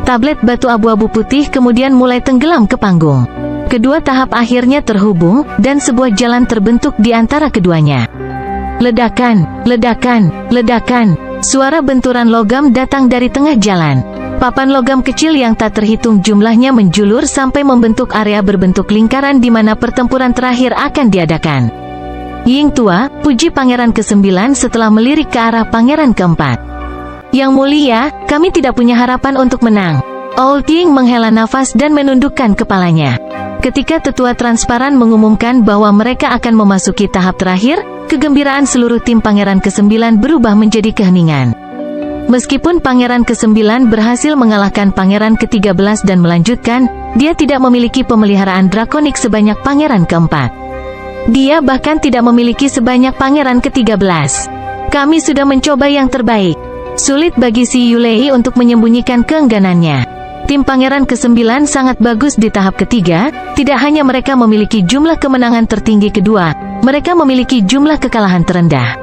Tablet batu abu-abu putih kemudian mulai tenggelam ke panggung. Kedua tahap akhirnya terhubung, dan sebuah jalan terbentuk di antara keduanya. Ledakan, ledakan, ledakan. Suara benturan logam datang dari tengah jalan. Papan logam kecil yang tak terhitung jumlahnya menjulur sampai membentuk area berbentuk lingkaran di mana pertempuran terakhir akan diadakan. Ying Tua, puji pangeran ke-9 setelah melirik ke arah pangeran keempat. Yang mulia, kami tidak punya harapan untuk menang. Old Ying menghela nafas dan menundukkan kepalanya. Ketika tetua transparan mengumumkan bahwa mereka akan memasuki tahap terakhir, kegembiraan seluruh tim pangeran ke-9 berubah menjadi keheningan. Meskipun pangeran ke-9 berhasil mengalahkan pangeran ke-13 dan melanjutkan, dia tidak memiliki pemeliharaan drakonik sebanyak pangeran keempat. Dia bahkan tidak memiliki sebanyak pangeran ke-13. Kami sudah mencoba yang terbaik. Sulit bagi si Yulei untuk menyembunyikan keengganannya. Tim pangeran ke-9 sangat bagus di tahap ketiga, tidak hanya mereka memiliki jumlah kemenangan tertinggi kedua, mereka memiliki jumlah kekalahan terendah.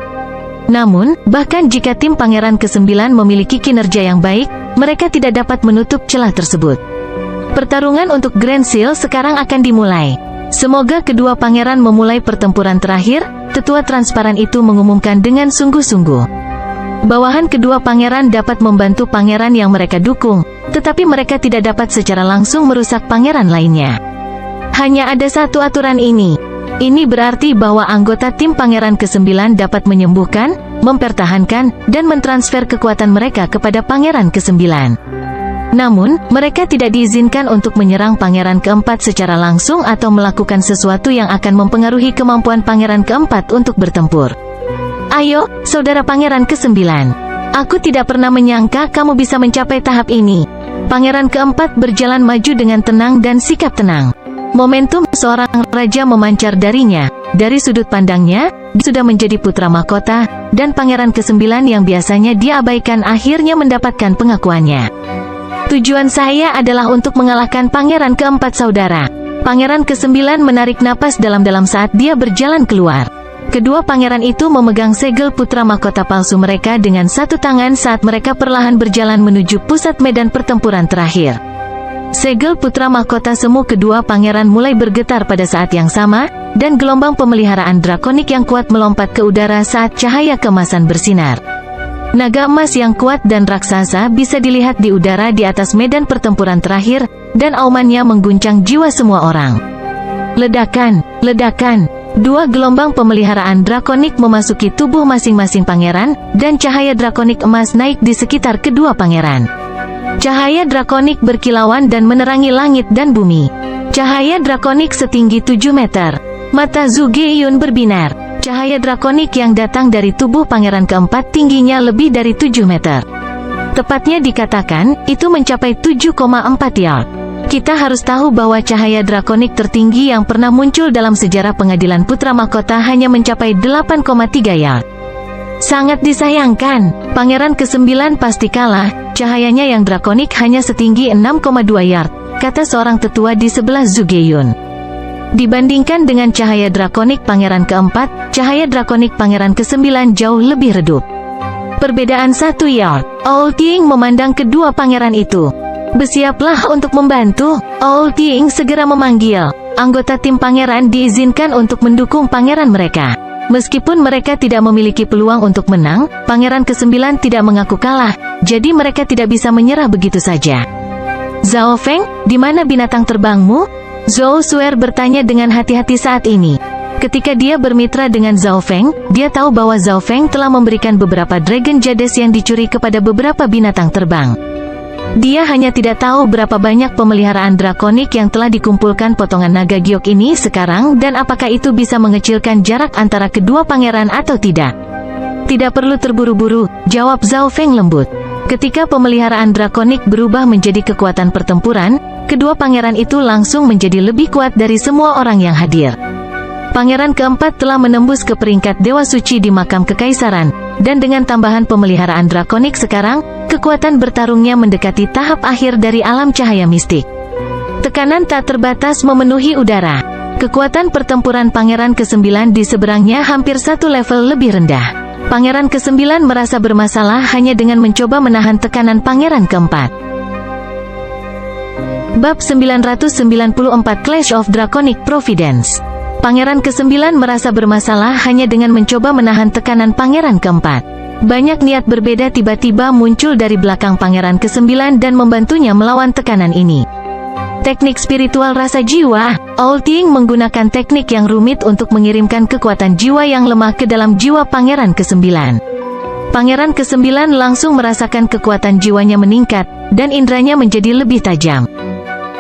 Namun, bahkan jika tim pangeran ke-9 memiliki kinerja yang baik, mereka tidak dapat menutup celah tersebut. Pertarungan untuk Grand Seal sekarang akan dimulai. Semoga kedua pangeran memulai pertempuran terakhir, tetua transparan itu mengumumkan dengan sungguh-sungguh. Bawahan kedua pangeran dapat membantu pangeran yang mereka dukung, tetapi mereka tidak dapat secara langsung merusak pangeran lainnya. Hanya ada satu aturan ini. Ini berarti bahwa anggota tim pangeran ke-9 dapat menyembuhkan, mempertahankan, dan mentransfer kekuatan mereka kepada pangeran ke-9. Namun, mereka tidak diizinkan untuk menyerang pangeran keempat secara langsung atau melakukan sesuatu yang akan mempengaruhi kemampuan pangeran keempat untuk bertempur. Ayo, saudara pangeran ke-9. Aku tidak pernah menyangka kamu bisa mencapai tahap ini. Pangeran keempat berjalan maju dengan tenang dan sikap tenang. Momentum seorang raja memancar darinya. Dari sudut pandangnya, dia sudah menjadi putra mahkota, dan pangeran ke-9 yang biasanya dia abaikan akhirnya mendapatkan pengakuannya. Tujuan saya adalah untuk mengalahkan pangeran keempat saudara. Pangeran ke-9 menarik napas dalam-dalam saat dia berjalan keluar. Kedua pangeran itu memegang segel putra mahkota palsu mereka dengan satu tangan saat mereka perlahan berjalan menuju pusat medan pertempuran terakhir. Segel putra mahkota semu kedua pangeran mulai bergetar pada saat yang sama, dan gelombang pemeliharaan drakonik yang kuat melompat ke udara saat cahaya keemasan bersinar. Naga emas yang kuat dan raksasa bisa dilihat di udara di atas medan pertempuran terakhir, dan aumannya mengguncang jiwa semua orang. Ledakan, ledakan. Dua gelombang pemeliharaan drakonik memasuki tubuh masing-masing pangeran, dan cahaya drakonik emas naik di sekitar kedua pangeran. Cahaya drakonik berkilauan dan menerangi langit dan bumi. Cahaya drakonik setinggi 7 meter. Mata Zhu Geiyun berbinar. Cahaya drakonik yang datang dari tubuh pangeran keempat tingginya lebih dari 7 meter. Tepatnya dikatakan, itu mencapai 7,4 yard. Kita harus tahu bahwa cahaya drakonik tertinggi yang pernah muncul dalam sejarah pengadilan putra mahkota hanya mencapai 8,3 yard. Sangat disayangkan, pangeran ke-9 pasti kalah, cahayanya yang drakonik hanya setinggi 6,2 yard, kata seorang tetua di sebelah Zhu Geiyun. Dibandingkan dengan cahaya drakonik pangeran keempat, cahaya drakonik pangeran ke-9 jauh lebih redup. Perbedaan 1 yard. Old Ying memandang kedua pangeran itu. Bersiaplah untuk membantu. Old Ying segera memanggil. Anggota tim pangeran diizinkan untuk mendukung pangeran mereka. Meskipun mereka tidak memiliki peluang untuk menang, pangeran ke-9 tidak mengaku kalah, jadi mereka tidak bisa menyerah begitu saja. Zhao Feng, di mana binatang terbangmu? Zhou Suer bertanya dengan hati-hati saat ini. Ketika dia bermitra dengan Zhao Feng, dia tahu bahwa Zhao Feng telah memberikan beberapa Dragon Jades yang dicuri kepada beberapa binatang terbang. Dia hanya tidak tahu berapa banyak pemeliharaan drakonik yang telah dikumpulkan potongan naga giok ini sekarang dan apakah itu bisa mengecilkan jarak antara kedua pangeran atau tidak. Tidak perlu terburu-buru, jawab Zhao Feng lembut. Ketika pemeliharaan drakonik berubah menjadi kekuatan pertempuran, kedua pangeran itu langsung menjadi lebih kuat dari semua orang yang hadir. Pangeran keempat telah menembus ke peringkat Dewa Suci di makam kekaisaran, dan dengan tambahan pemeliharaan drakonik sekarang, kekuatan bertarungnya mendekati tahap akhir dari alam cahaya mistik. Tekanan tak terbatas memenuhi udara. Kekuatan pertempuran Pangeran ke-9 di seberangnya hampir satu level lebih rendah. Pangeran ke-9 merasa bermasalah hanya dengan mencoba menahan tekanan Pangeran keempat. Bab 994 Clash of Draconic Providence. Pangeran ke-9 merasa bermasalah hanya dengan mencoba menahan tekanan Pangeran keempat. Banyak niat berbeda tiba-tiba muncul dari belakang Pangeran ke-9 dan membantunya melawan tekanan ini. Teknik spiritual rasa jiwa. Owl Ting menggunakan teknik yang rumit untuk mengirimkan kekuatan jiwa yang lemah ke dalam jiwa Pangeran ke-9. Pangeran ke-9 langsung merasakan kekuatan jiwanya meningkat, dan indranya menjadi lebih tajam.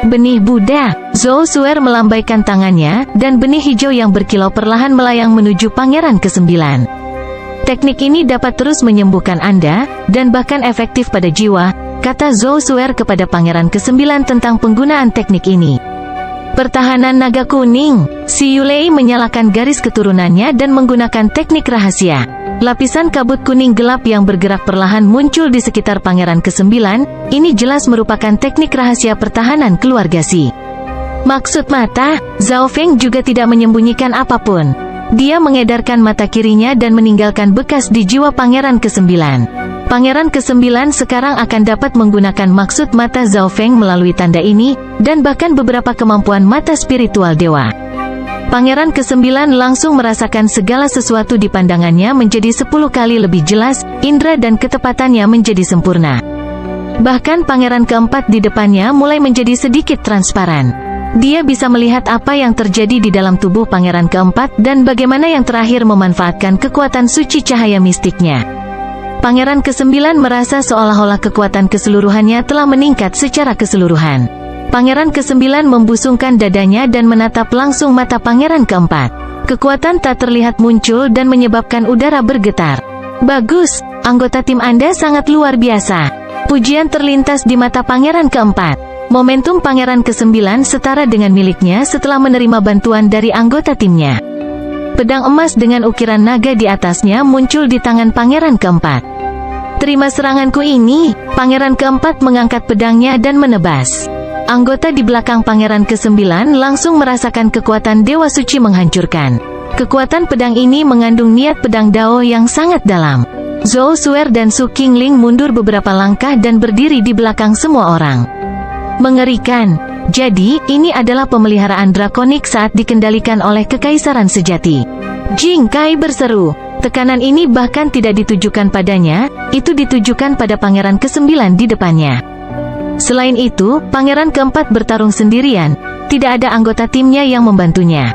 Benih Buddha. Zhou Suer melambaikan tangannya, dan benih hijau yang berkilau perlahan melayang menuju Pangeran ke-9. Teknik ini dapat terus menyembuhkan Anda, dan bahkan efektif pada jiwa, kata Zhou Suer kepada Pangeran ke-9 tentang penggunaan teknik ini. Pertahanan naga kuning. Si Yulei menyalakan garis keturunannya dan menggunakan teknik rahasia. Lapisan kabut kuning gelap yang bergerak perlahan muncul di sekitar Pangeran ke-9, ini jelas merupakan teknik rahasia pertahanan keluarga Si. Maksud mata, Zhao Feng juga tidak menyembunyikan apapun. Dia mengedarkan mata kirinya dan meninggalkan bekas di jiwa Pangeran ke-9. Pangeran ke-9 sekarang akan dapat menggunakan maksud mata Zhao Feng melalui tanda ini, dan bahkan beberapa kemampuan mata spiritual dewa. Pangeran ke-9 langsung merasakan segala sesuatu di pandangannya menjadi 10 kali lebih jelas, indera dan ketepatannya menjadi sempurna. Bahkan Pangeran keempat di depannya mulai menjadi sedikit transparan. Dia bisa melihat apa yang terjadi di dalam tubuh Pangeran keempat dan bagaimana yang terakhir memanfaatkan kekuatan suci cahaya mistiknya. Pangeran ke-9 merasa seolah-olah kekuatan keseluruhannya telah meningkat secara keseluruhan. Pangeran ke-9 membusungkan dadanya dan menatap langsung mata Pangeran keempat. Kekuatan tak terlihat muncul dan menyebabkan udara bergetar. Bagus, anggota tim Anda sangat luar biasa. Pujian terlintas di mata Pangeran keempat. Momentum Pangeran ke-9 setara dengan miliknya setelah menerima bantuan dari anggota timnya. Pedang emas dengan ukiran naga di atasnya muncul di tangan Pangeran keempat. Terima seranganku ini. Pangeran keempat mengangkat pedangnya dan menebas. Anggota di belakang Pangeran ke-9 langsung merasakan kekuatan Dewa Suci menghancurkan. Kekuatan pedang ini mengandung niat pedang Dao yang sangat dalam. Zhou Suer dan Su Qingling mundur beberapa langkah dan berdiri di belakang semua orang. Mengerikan. Jadi, ini adalah pemeliharaan drakonik saat dikendalikan oleh kekaisaran sejati. Jing Kai berseru. Tekanan ini bahkan tidak ditujukan padanya, itu ditujukan pada Pangeran ke-9 di depannya. Selain itu, Pangeran keempat bertarung sendirian, tidak ada anggota timnya yang membantunya.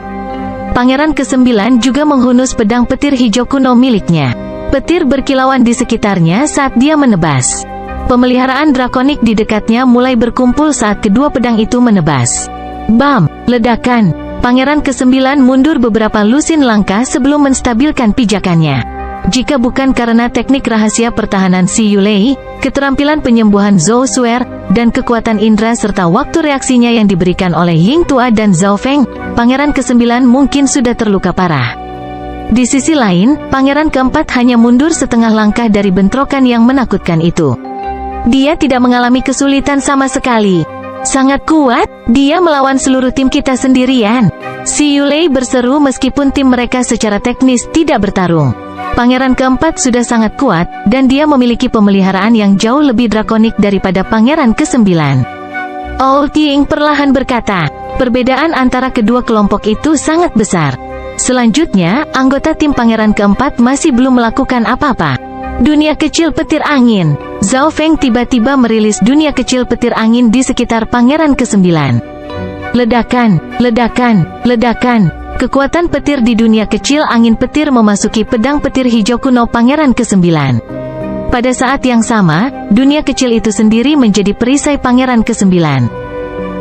Pangeran ke-9 juga menghunus pedang petir hijau kuno miliknya. Petir berkilauan di sekitarnya saat dia menebas. Pemeliharaan drakonik di dekatnya mulai berkumpul saat kedua pedang itu menebas. Bam! Ledakan! Pangeran ke-9 mundur beberapa lusin langkah sebelum menstabilkan pijakannya. Jika bukan karena teknik rahasia pertahanan Si Yulei, keterampilan penyembuhan Zhou Suer, dan kekuatan indera serta waktu reaksinya yang diberikan oleh Ying Tua dan Zhao Feng, Pangeran ke-9 mungkin sudah terluka parah. Di sisi lain, Pangeran keempat hanya mundur setengah langkah dari bentrokan yang menakutkan itu. Dia tidak mengalami kesulitan sama sekali. Sangat kuat, dia melawan seluruh tim kita sendirian. Si Yulei berseru meskipun tim mereka secara teknis tidak bertarung. Pangeran keempat sudah sangat kuat, dan dia memiliki pemeliharaan yang jauh lebih drakonik daripada Pangeran ke-9. Owl Ting perlahan berkata, perbedaan antara kedua kelompok itu sangat besar. Selanjutnya, anggota tim Pangeran keempat masih belum melakukan apa-apa. Dunia kecil petir angin. Zhao Feng tiba-tiba merilis dunia kecil petir angin di sekitar Pangeran ke-9. Ledakan, ledakan, ledakan. Kekuatan petir di dunia kecil. Angin petir memasuki pedang petir hijau kuno Pangeran ke-9. Pada saat yang sama, dunia kecil itu sendiri menjadi perisai Pangeran ke-9.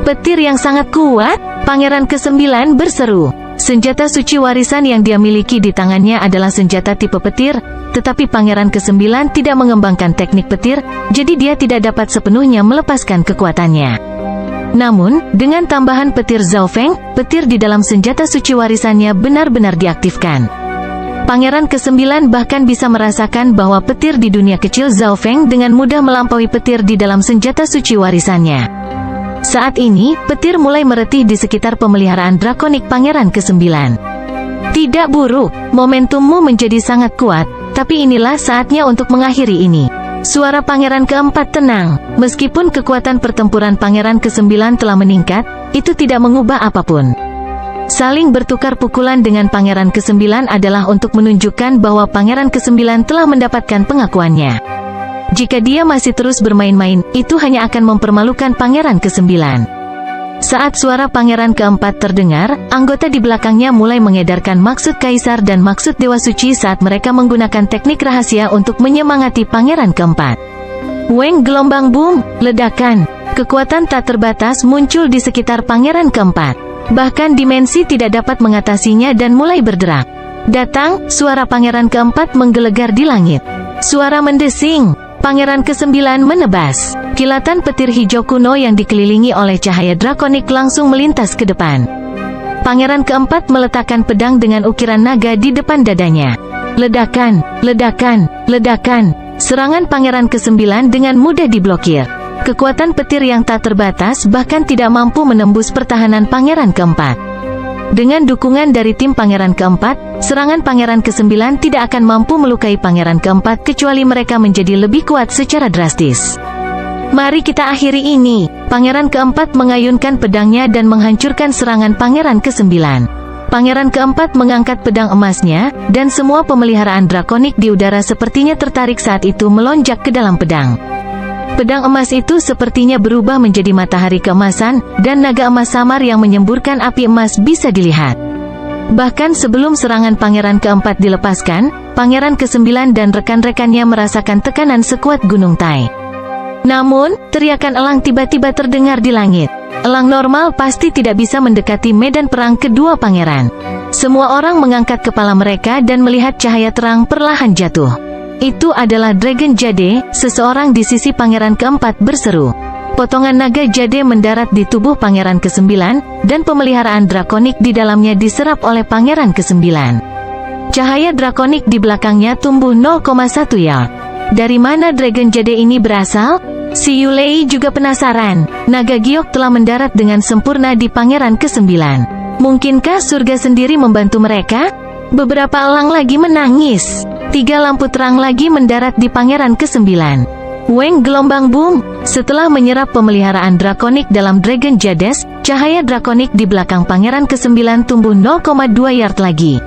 Petir yang sangat kuat, Pangeran ke-9 berseru. Senjata suci warisan yang dia miliki di tangannya adalah senjata tipe petir, tetapi Pangeran ke-9 tidak mengembangkan teknik petir, jadi dia tidak dapat sepenuhnya melepaskan kekuatannya. Namun, dengan tambahan petir Zhaofeng, petir di dalam senjata suci warisannya benar-benar diaktifkan. Pangeran ke-9 bahkan bisa merasakan bahwa petir di dunia kecil Zhaofeng dengan mudah melampaui petir di dalam senjata suci warisannya. Saat ini, petir mulai meretih di sekitar pemeliharaan drakonik Pangeran ke-9. Tidak buruk, momentummu menjadi sangat kuat, tapi inilah saatnya untuk mengakhiri ini. Suara Pangeran ke-4 tenang. Meskipun kekuatan pertempuran Pangeran ke-9 telah meningkat, itu tidak mengubah apapun. Saling bertukar pukulan dengan Pangeran ke-9 adalah untuk menunjukkan bahwa Pangeran ke-9 telah mendapatkan pengakuannya. Jika dia masih terus bermain-main, itu hanya akan mempermalukan Pangeran ke-9. Saat suara Pangeran ke-4 terdengar, anggota di belakangnya mulai mengedarkan maksud Kaisar dan maksud Dewa Suci saat mereka menggunakan teknik rahasia untuk menyemangati Pangeran ke-4. Weng gelombang boom, ledakan, kekuatan tak terbatas muncul di sekitar Pangeran ke-4. Bahkan dimensi tidak dapat mengatasinya dan mulai berderak. Datang, suara Pangeran ke-4 menggelegar di langit. Suara mendesing, Pangeran ke-9 menebas. Kilatan petir hijau kuno yang dikelilingi oleh cahaya drakonik langsung melintas ke depan. Pangeran ke-4 meletakkan pedang dengan ukiran naga di depan dadanya. Ledakan, ledakan, ledakan. Serangan Pangeran ke-9 dengan mudah diblokir. Kekuatan petir yang tak terbatas bahkan tidak mampu menembus pertahanan Pangeran ke-4. Dengan dukungan dari tim Pangeran ke-4, serangan Pangeran ke-9 tidak akan mampu melukai Pangeran ke-4 kecuali mereka menjadi lebih kuat secara drastis. Mari kita akhiri ini. Pangeran ke-4 mengayunkan pedangnya dan menghancurkan serangan Pangeran ke-9. Pangeran ke-4 mengangkat pedang emasnya, dan semua pemeliharaan drakonik di udara sepertinya tertarik saat itu melonjak ke dalam pedang. Pedang emas itu sepertinya berubah menjadi matahari keemasan, dan naga emas samar yang menyemburkan api emas bisa dilihat. Bahkan sebelum serangan Pangeran ke-4 dilepaskan, Pangeran ke-9 dan rekan-rekannya merasakan tekanan sekuat gunung Tai. Namun, teriakan elang tiba-tiba terdengar di langit. Elang normal pasti tidak bisa mendekati medan perang kedua pangeran. Semua orang mengangkat kepala mereka dan melihat cahaya terang perlahan jatuh. Itu adalah Dragon Jade, seseorang di sisi Pangeran ke-4 berseru. Potongan naga jade mendarat di tubuh Pangeran ke-9, dan pemeliharaan drakonik di dalamnya diserap oleh Pangeran ke-9. Cahaya drakonik di belakangnya tumbuh 0,1 yard. Dari mana Dragon Jade ini berasal? Si Yulei juga penasaran. Naga giok telah mendarat dengan sempurna di Pangeran ke-9. Mungkinkah surga sendiri membantu mereka? Beberapa elang lagi menangis. 3 lampu terang lagi mendarat di Pangeran ke-9. Weng gelombang boom. Setelah menyerap pemeliharaan drakonik dalam Dragon Jades, cahaya drakonik di belakang Pangeran ke-9 tumbuh 0,2 yard lagi.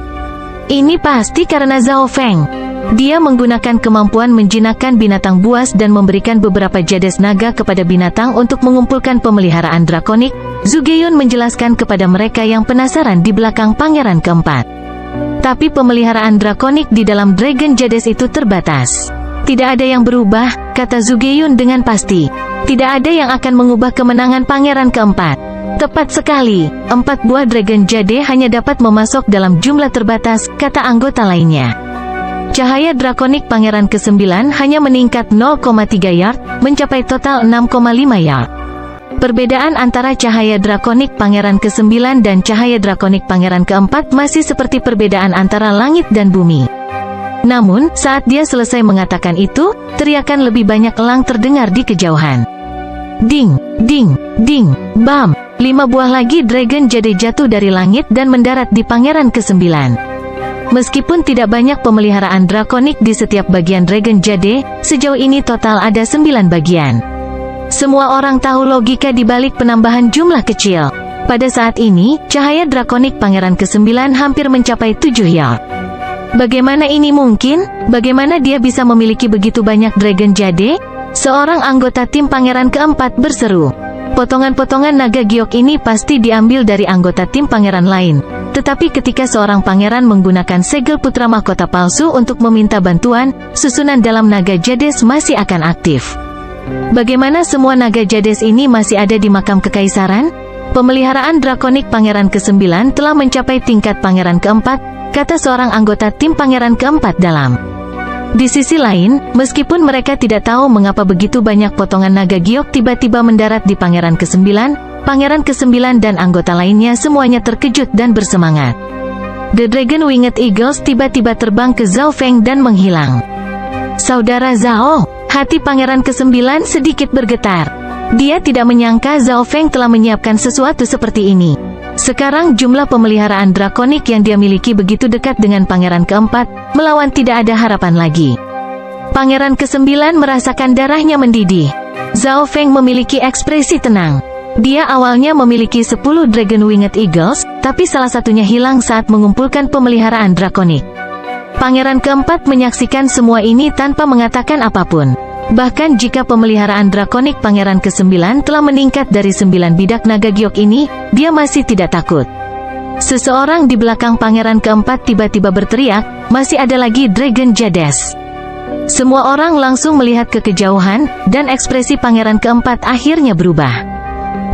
Ini pasti karena Zhaofeng. Dia menggunakan kemampuan menjinakkan binatang buas dan memberikan beberapa Jades naga kepada binatang untuk mengumpulkan pemeliharaan drakonik. Zugeyun menjelaskan kepada mereka yang penasaran di belakang Pangeran ke-4. Tapi pemeliharaan drakonik di dalam Dragon Jades itu terbatas. Tidak ada yang berubah, kata Zugeyun dengan pasti. Tidak ada yang akan mengubah kemenangan Pangeran ke-4. Tepat sekali, 4 buah Dragon Jade hanya dapat memasok dalam jumlah terbatas, kata anggota lainnya. Cahaya drakonik Pangeran ke-9 hanya meningkat 0,3 yard, mencapai total 6,5 yard. Perbedaan antara cahaya drakonik Pangeran ke-9 dan cahaya drakonik Pangeran ke-4 masih seperti perbedaan antara langit dan bumi. Namun, saat dia selesai mengatakan itu, teriakan lebih banyak elang terdengar di kejauhan. Ding, ding, ding, bam. 5 buah lagi Dragon Jade jatuh dari langit dan mendarat di Pangeran ke-9. Meskipun tidak banyak pemeliharaan drakonik di setiap bagian Dragon Jade, sejauh ini total ada 9 bagian. Semua orang tahu logika di balik penambahan jumlah kecil. Pada saat ini, cahaya drakonik Pangeran ke-9 hampir mencapai 7 yard. Bagaimana ini mungkin? Bagaimana dia bisa memiliki begitu banyak Dragon Jade? Seorang anggota tim Pangeran ke-4 berseru. Potongan-potongan naga giok ini pasti diambil dari anggota tim pangeran lain. Tetapi ketika seorang pangeran menggunakan segel putra mahkota palsu untuk meminta bantuan, susunan dalam naga Jades masih akan aktif. Bagaimana semua naga Jades ini masih ada di makam kekaisaran? Pemeliharaan drakonik Pangeran ke-9 telah mencapai tingkat Pangeran ke-4, kata seorang anggota tim Pangeran ke-4 dalam. Di sisi lain, meskipun mereka tidak tahu mengapa begitu banyak potongan naga giok tiba-tiba mendarat di Pangeran ke-9, Pangeran ke-9 dan anggota lainnya semuanya terkejut dan bersemangat. The Dragon Winged Eagles tiba-tiba terbang ke Zhao Feng dan menghilang. Saudara Zhao, hati Pangeran ke-9 sedikit bergetar. Dia tidak menyangka Zhao Feng telah menyiapkan sesuatu seperti ini. Sekarang jumlah pemeliharaan drakonik yang dia miliki begitu dekat dengan Pangeran ke-4, melawan tidak ada harapan lagi. Pangeran ke-9 merasakan darahnya mendidih. Zhao Feng memiliki ekspresi tenang. Dia awalnya memiliki 10 Dragon Winged Eagles, tapi salah satunya hilang saat mengumpulkan pemeliharaan drakonik. Pangeran ke-4 menyaksikan semua ini tanpa mengatakan apapun. Bahkan jika pemeliharaan drakonik Pangeran ke-9 telah meningkat dari 9 bidak naga giok ini, dia masih tidak takut. Seseorang di belakang Pangeran ke-4 tiba-tiba berteriak, masih ada lagi Dragon Jades. Semua orang langsung melihat ke kejauhan, dan ekspresi Pangeran ke-4 akhirnya berubah.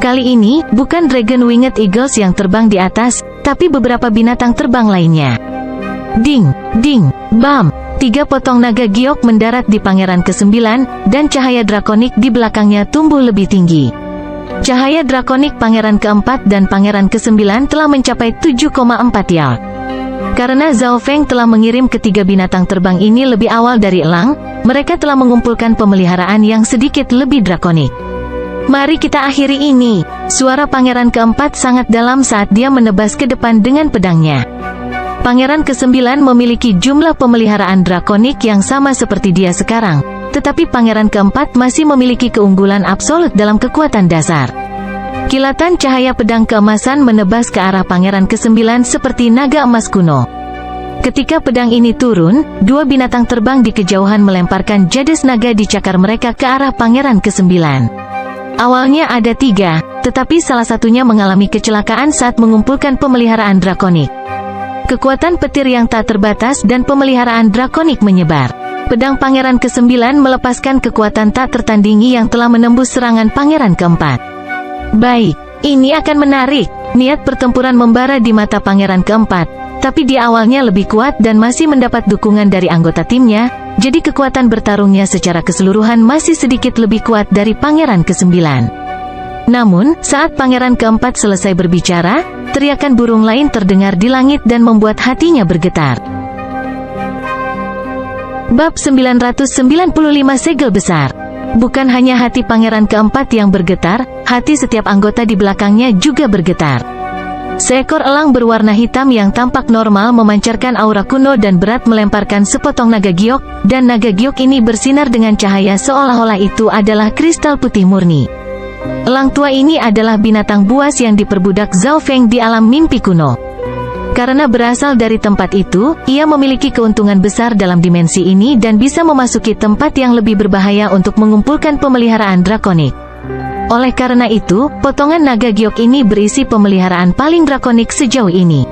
Kali ini, bukan Dragon Winged Eagles yang terbang di atas, tapi beberapa binatang terbang lainnya. Ding, ding, bam. 3 potong naga giok mendarat di Pangeran ke-9, dan cahaya drakonik di belakangnya tumbuh lebih tinggi. Cahaya drakonik Pangeran ke-4 dan Pangeran ke-9 telah mencapai 7,4 yard. Karena Zhao Feng telah mengirim ketiga binatang terbang ini lebih awal dari elang, mereka telah mengumpulkan pemeliharaan yang sedikit lebih drakonik. Mari kita akhiri ini. Suara Pangeran ke-4 sangat dalam saat dia menebas ke depan dengan pedangnya. Pangeran ke-9 memiliki jumlah pemeliharaan drakonik yang sama seperti dia sekarang, tetapi Pangeran ke-4 masih memiliki keunggulan absolut dalam kekuatan dasar. Kilatan cahaya pedang keemasan menebas ke arah Pangeran ke-9 seperti naga emas kuno. Ketika pedang ini turun, 2 binatang terbang di kejauhan melemparkan Jades naga di cakar mereka ke arah Pangeran ke-9. Awalnya ada 3, tetapi salah satunya mengalami kecelakaan saat mengumpulkan pemeliharaan drakonik. Kekuatan petir yang tak terbatas dan pemeliharaan drakonik menyebar. Pedang Pangeran ke-9 melepaskan kekuatan tak tertandingi yang telah menembus serangan Pangeran ke-4. Baik, ini akan menarik. Niat pertempuran membara di mata Pangeran ke-4, tapi dia awalnya lebih kuat dan masih mendapat dukungan dari anggota timnya. Jadi kekuatan bertarungnya secara keseluruhan masih sedikit lebih kuat dari Pangeran ke-9. Namun, saat Pangeran ke-4 selesai berbicara, teriakan burung lain terdengar di langit dan membuat hatinya bergetar. Bab 995 Segel Besar. Bukan hanya hati Pangeran ke-4 yang bergetar, hati setiap anggota di belakangnya juga bergetar. Seekor elang berwarna hitam yang tampak normal memancarkan aura kuno dan berat melemparkan sepotong naga giok, dan naga giok ini bersinar dengan cahaya seolah-olah itu adalah kristal putih murni. Elang tua ini adalah binatang buas yang diperbudak Zhao Feng di alam mimpi kuno. Karena berasal dari tempat itu, ia memiliki keuntungan besar dalam dimensi ini dan bisa memasuki tempat yang lebih berbahaya untuk mengumpulkan pemeliharaan drakonik. Oleh karena itu, potongan naga giok ini berisi pemeliharaan paling drakonik sejauh ini.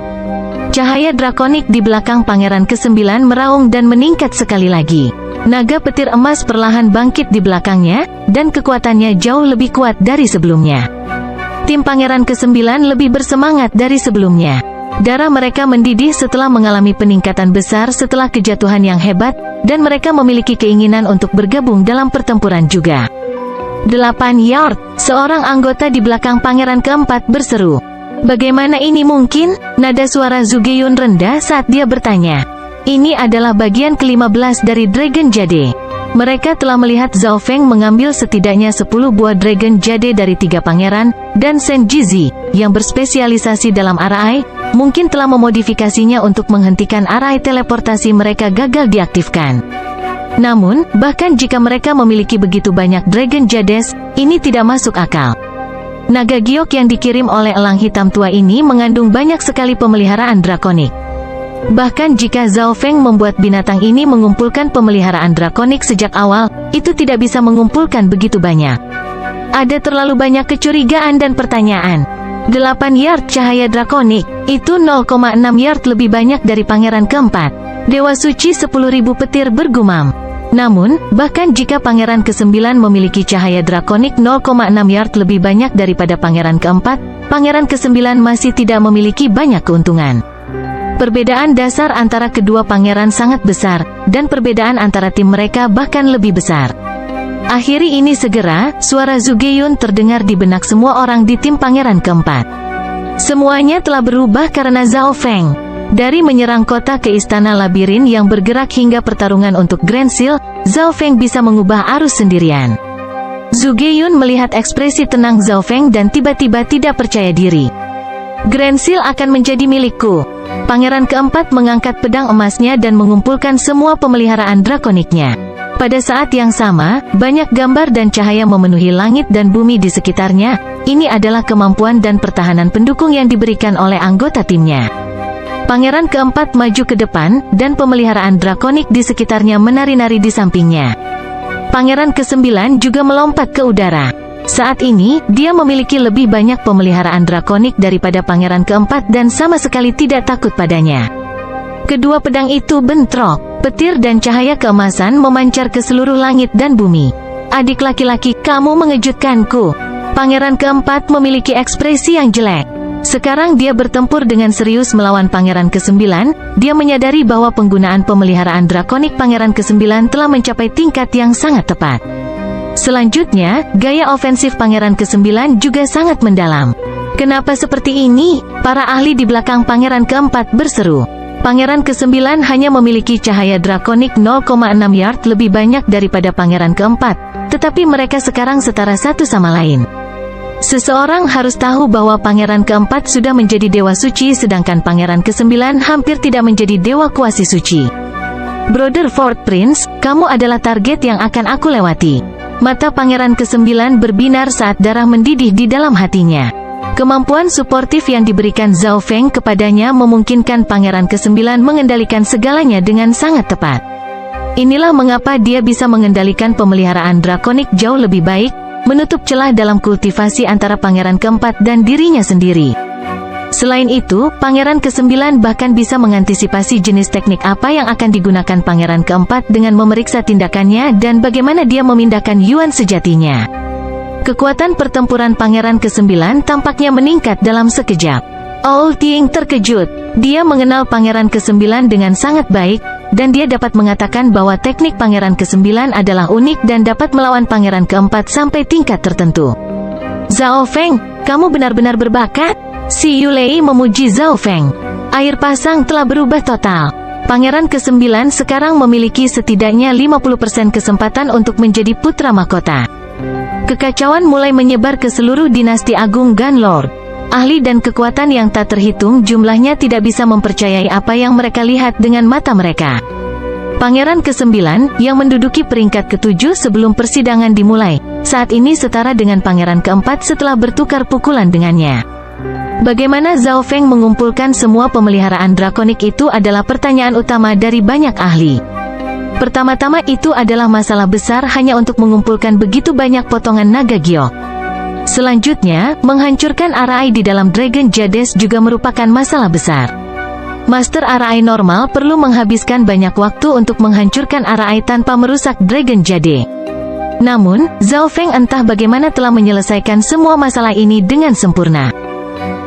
Cahaya drakonik di belakang Pangeran ke-9 meraung dan meningkat sekali lagi. Naga petir emas perlahan bangkit di belakangnya, dan kekuatannya jauh lebih kuat dari sebelumnya. Tim Pangeran ke-9 lebih bersemangat dari sebelumnya. Darah mereka mendidih setelah mengalami peningkatan besar setelah kejatuhan yang hebat, dan mereka memiliki keinginan untuk bergabung dalam pertempuran juga. 8 yard, seorang anggota di belakang Pangeran ke-4 berseru. Bagaimana ini mungkin? Nada suara Zugeyun rendah saat dia bertanya. Ini adalah bagian ke-15 dari Dragon Jade. Mereka telah melihat Zhao Feng mengambil setidaknya 10 buah Dragon Jade dari 3 pangeran, dan Shen Jizi, yang berspesialisasi dalam arai, mungkin telah memodifikasinya untuk menghentikan arai teleportasi mereka gagal diaktifkan. Namun, bahkan jika mereka memiliki begitu banyak Dragon Jades, ini tidak masuk akal. Naga giok yang dikirim oleh elang hitam tua ini mengandung banyak sekali pemeliharaan drakonik. Bahkan jika Zhao Feng membuat binatang ini mengumpulkan pemeliharaan drakonik sejak awal, itu tidak bisa mengumpulkan begitu banyak. Ada terlalu banyak kecurigaan dan pertanyaan. 8 yard cahaya drakonik, itu 0,6 yard lebih banyak dari pangeran keempat. Dewa suci 10.000 petir bergumam. Namun, bahkan jika pangeran ke-9 memiliki cahaya drakonik 0,6 yard lebih banyak daripada pangeran keempat, pangeran ke-9 masih tidak memiliki banyak keuntungan. Perbedaan dasar antara kedua pangeran sangat besar, dan perbedaan antara tim mereka bahkan lebih besar. Akhiri ini segera, suara Zhu Geiyun terdengar di benak semua orang di tim pangeran keempat. Semuanya telah berubah karena Zhao Feng. Dari menyerang kota ke istana labirin yang bergerak hingga pertarungan untuk Grand Seal, Zhao Feng bisa mengubah arus sendirian. Zhu Geiyun melihat ekspresi tenang Zhao Feng dan tiba-tiba tidak percaya diri. Grand Seal akan menjadi milikku. Pangeran keempat mengangkat pedang emasnya dan mengumpulkan semua pemeliharaan drakoniknya. Pada saat yang sama, banyak gambar dan cahaya memenuhi langit dan bumi di sekitarnya. Ini adalah kemampuan dan pertahanan pendukung yang diberikan oleh anggota timnya. Pangeran keempat maju ke depan, dan pemeliharaan drakonik di sekitarnya menari-nari di sampingnya. Pangeran ke-9 juga melompat ke udara. Saat ini, dia memiliki lebih banyak pemeliharaan drakonik daripada pangeran keempat dan sama sekali tidak takut padanya. Kedua pedang itu bentrok, petir dan cahaya keemasan memancar ke seluruh langit dan bumi. Adik laki-laki, kamu mengejutkanku. Pangeran keempat memiliki ekspresi yang jelek. Sekarang dia bertempur dengan serius melawan pangeran ke-9, dia menyadari bahwa penggunaan pemeliharaan drakonik pangeran ke-9 telah mencapai tingkat yang sangat tepat. Selanjutnya, gaya ofensif pangeran ke-9 juga sangat mendalam. Kenapa seperti ini? Para ahli di belakang pangeran keempat berseru. Pangeran ke-9 hanya memiliki cahaya drakonik 0,6 yard lebih banyak daripada pangeran keempat, tetapi mereka sekarang setara satu sama lain. Seseorang harus tahu bahwa pangeran keempat sudah menjadi dewa suci sedangkan pangeran ke-9 hampir tidak menjadi dewa kuasi suci. Brother Ford Prince, kamu adalah target yang akan aku lewati. Mata pangeran ke-9 berbinar saat darah mendidih di dalam hatinya. Kemampuan suportif yang diberikan Zhao Feng kepadanya memungkinkan pangeran ke-9 mengendalikan segalanya dengan sangat tepat. Inilah mengapa dia bisa mengendalikan pemeliharaan drakonik jauh lebih baik, menutup celah dalam kultivasi antara pangeran keempat dan dirinya sendiri. Selain itu, pangeran ke-9 bahkan bisa mengantisipasi jenis teknik apa yang akan digunakan pangeran keempat dengan memeriksa tindakannya dan bagaimana dia memindahkan yuan sejatinya. Kekuatan pertempuran pangeran ke-9 tampaknya meningkat dalam sekejap. Owl Ting terkejut. Dia mengenal pangeran ke-9 dengan sangat baik, dan dia dapat mengatakan bahwa teknik pangeran ke-9 adalah unik dan dapat melawan pangeran keempat sampai tingkat tertentu. Zhao Feng, kamu benar-benar berbakat. Si Yulei memuji Zhao Feng. Air pasang telah berubah total. Pangeran ke-9 sekarang memiliki setidaknya 50% kesempatan untuk menjadi putra mahkota. Kekacauan mulai menyebar ke seluruh dinasti agung Gunlord. Ahli dan kekuatan yang tak terhitung jumlahnya tidak bisa mempercayai apa yang mereka lihat dengan mata mereka. Pangeran ke-9, yang menduduki peringkat ke-7 sebelum persidangan dimulai, saat ini setara dengan pangeran keempat setelah bertukar pukulan dengannya. Bagaimana Zhao Feng mengumpulkan semua pemeliharaan drakonik itu adalah pertanyaan utama dari banyak ahli. Pertama-tama itu adalah masalah besar hanya untuk mengumpulkan begitu banyak potongan naga giok. Selanjutnya, menghancurkan arai di dalam Dragon Jades juga merupakan masalah besar. Master arai normal perlu menghabiskan banyak waktu untuk menghancurkan arai tanpa merusak Dragon Jade. Namun, Zhao Feng entah bagaimana telah menyelesaikan semua masalah ini dengan sempurna.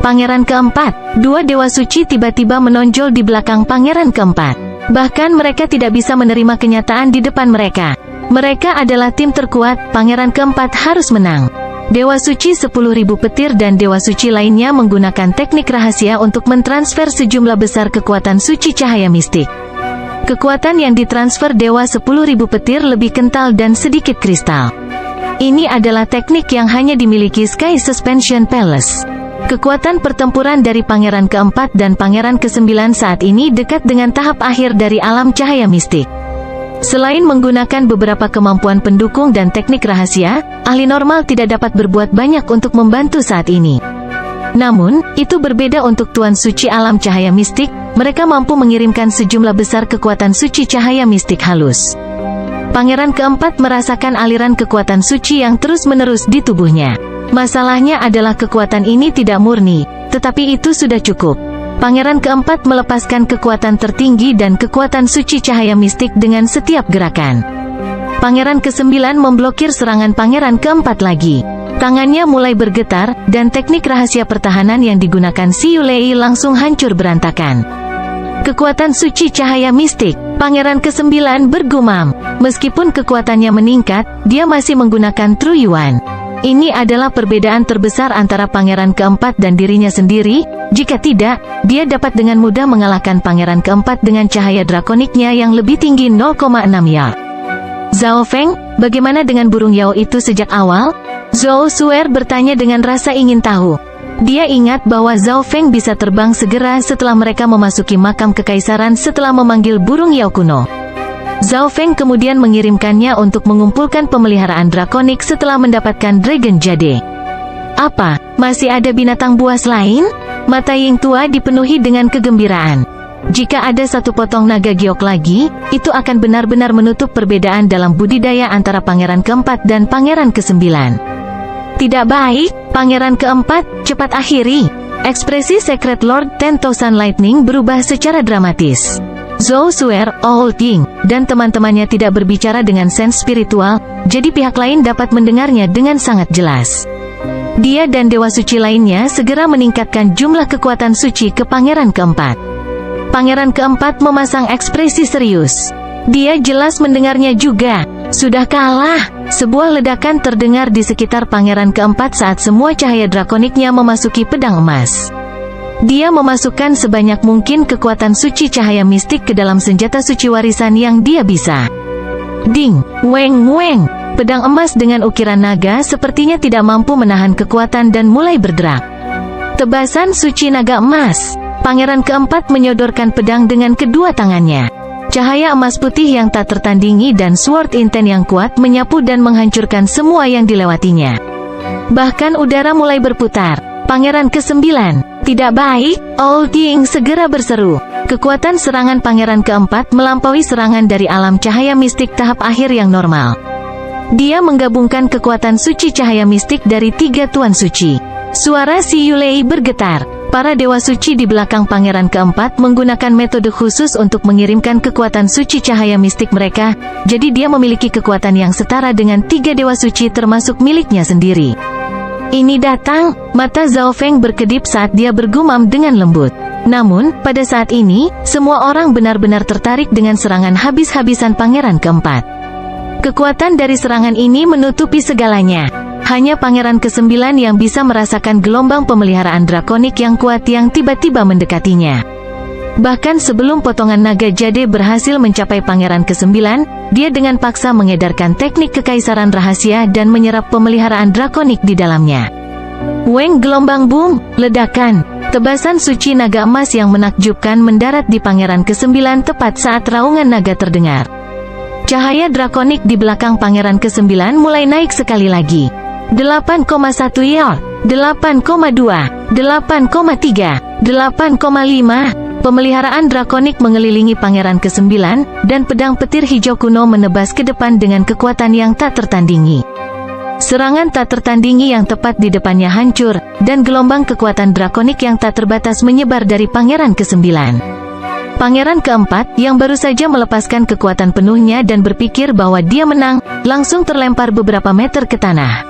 Pangeran keempat, dua dewa suci tiba-tiba menonjol di belakang pangeran keempat. Bahkan mereka tidak bisa menerima kenyataan di depan mereka. Mereka adalah tim terkuat, pangeran keempat harus menang. Dewa Suci 10.000 petir dan Dewa Suci lainnya menggunakan teknik rahasia untuk mentransfer sejumlah besar kekuatan suci cahaya mistik. Kekuatan yang ditransfer Dewa 10.000 petir lebih kental dan sedikit kristal. Ini adalah teknik yang hanya dimiliki Sky Suspension Palace. Kekuatan pertempuran dari Pangeran keempat dan Pangeran ke-9 saat ini dekat dengan tahap akhir dari alam cahaya mistik. Selain menggunakan beberapa kemampuan pendukung dan teknik rahasia, ahli normal tidak dapat berbuat banyak untuk membantu saat ini. Namun, itu berbeda untuk Tuan Suci Alam Cahaya Mistik, mereka mampu mengirimkan sejumlah besar kekuatan suci cahaya mistik halus. Pangeran keempat merasakan aliran kekuatan suci yang terus-menerus di tubuhnya. Masalahnya adalah kekuatan ini tidak murni, tetapi itu sudah cukup. Pangeran keempat melepaskan kekuatan tertinggi dan kekuatan suci cahaya mistik dengan setiap gerakan. Pangeran kesembilan memblokir serangan pangeran keempat lagi. Tangannya mulai bergetar, dan teknik rahasia pertahanan yang digunakan Si Yulei langsung hancur berantakan. Kekuatan suci cahaya mistik. Pangeran kesembilan bergumam. Meskipun kekuatannya meningkat, dia masih menggunakan True Yuan. Ini adalah perbedaan terbesar antara pangeran keempat dan dirinya sendiri. Jika tidak, dia dapat dengan mudah mengalahkan pangeran keempat dengan cahaya drakoniknya yang lebih tinggi 0,6 ya. Zhao Feng, bagaimana dengan burung Yao itu sejak awal? Zhou Suer bertanya dengan rasa ingin tahu. Dia ingat bahwa Zhao Feng bisa terbang segera setelah mereka memasuki makam kekaisaran setelah memanggil burung Yao kuno. Zhao Feng kemudian mengirimkannya untuk mengumpulkan pemeliharaan drakonik setelah mendapatkan Dragon Jade. Apa, masih ada binatang buas lain? Mata Ying tua dipenuhi dengan kegembiraan. Jika ada satu potong naga giok lagi, itu akan benar-benar menutup perbedaan dalam budidaya antara pangeran keempat dan pangeran kesembilan. Tidak baik, pangeran keempat, cepat akhiri. Ekspresi Secret Lord Ten Thousand Lightning berubah secara dramatis. Zhou Suer, Old Ying, dan teman-temannya tidak berbicara dengan sense spiritual, jadi pihak lain dapat mendengarnya dengan sangat jelas. Dia dan dewa suci lainnya segera meningkatkan jumlah kekuatan suci ke pangeran keempat. Pangeran keempat memasang ekspresi serius. Dia jelas mendengarnya juga. Sudah kalah. Sebuah ledakan terdengar di sekitar pangeran keempat saat semua cahaya drakoniknya memasuki pedang emas. Dia memasukkan sebanyak mungkin kekuatan suci cahaya mistik ke dalam senjata suci warisan yang dia bisa. Ding, weng weng. Pedang emas dengan ukiran naga sepertinya tidak mampu menahan kekuatan dan mulai berderak. Tebasan suci naga emas. Pangeran keempat menyodorkan pedang dengan kedua tangannya. Cahaya emas putih yang tak tertandingi dan sword intent yang kuat menyapu dan menghancurkan semua yang dilewatinya. Bahkan udara mulai berputar. Pangeran kesembilan, tidak baik, Old Ying segera berseru. Kekuatan serangan pangeran keempat melampaui serangan dari alam cahaya mistik tahap akhir yang normal. Dia menggabungkan kekuatan suci cahaya mistik dari tiga tuan suci. Suara Si Yulei bergetar. Para dewa suci di belakang pangeran keempat menggunakan metode khusus untuk mengirimkan kekuatan suci cahaya mistik mereka, jadi dia memiliki kekuatan yang setara dengan tiga dewa suci termasuk miliknya sendiri. Ini datang, mata Zhao Feng berkedip saat dia bergumam dengan lembut. Namun, pada saat ini, semua orang benar-benar tertarik dengan serangan habis-habisan pangeran keempat. Kekuatan dari serangan ini menutupi segalanya. Hanya pangeran kesembilan yang bisa merasakan gelombang pemeliharaan drakonik yang kuat yang tiba-tiba mendekatinya. Bahkan sebelum potongan naga jade berhasil mencapai pangeran kesembilan, dia dengan paksa mengedarkan teknik kekaisaran rahasia dan menyerap pemeliharaan drakonik di dalamnya. Weng gelombang boom, ledakan. Tebasan suci naga emas yang menakjubkan mendarat di pangeran kesembilan tepat saat raungan naga terdengar. Cahaya drakonik di belakang pangeran kesembilan mulai naik sekali lagi. 8,1 yard, 8,2, 8,3, 8,5. Pemeliharaan drakonik mengelilingi pangeran kesembilan, dan pedang petir hijau kuno menebas ke depan dengan kekuatan yang tak tertandingi. Serangan tak tertandingi yang tepat di depannya hancur, dan gelombang kekuatan drakonik yang tak terbatas menyebar dari pangeran kesembilan. Pangeran keempat, yang baru saja melepaskan kekuatan penuhnya dan berpikir bahwa dia menang, langsung terlempar beberapa meter ke tanah.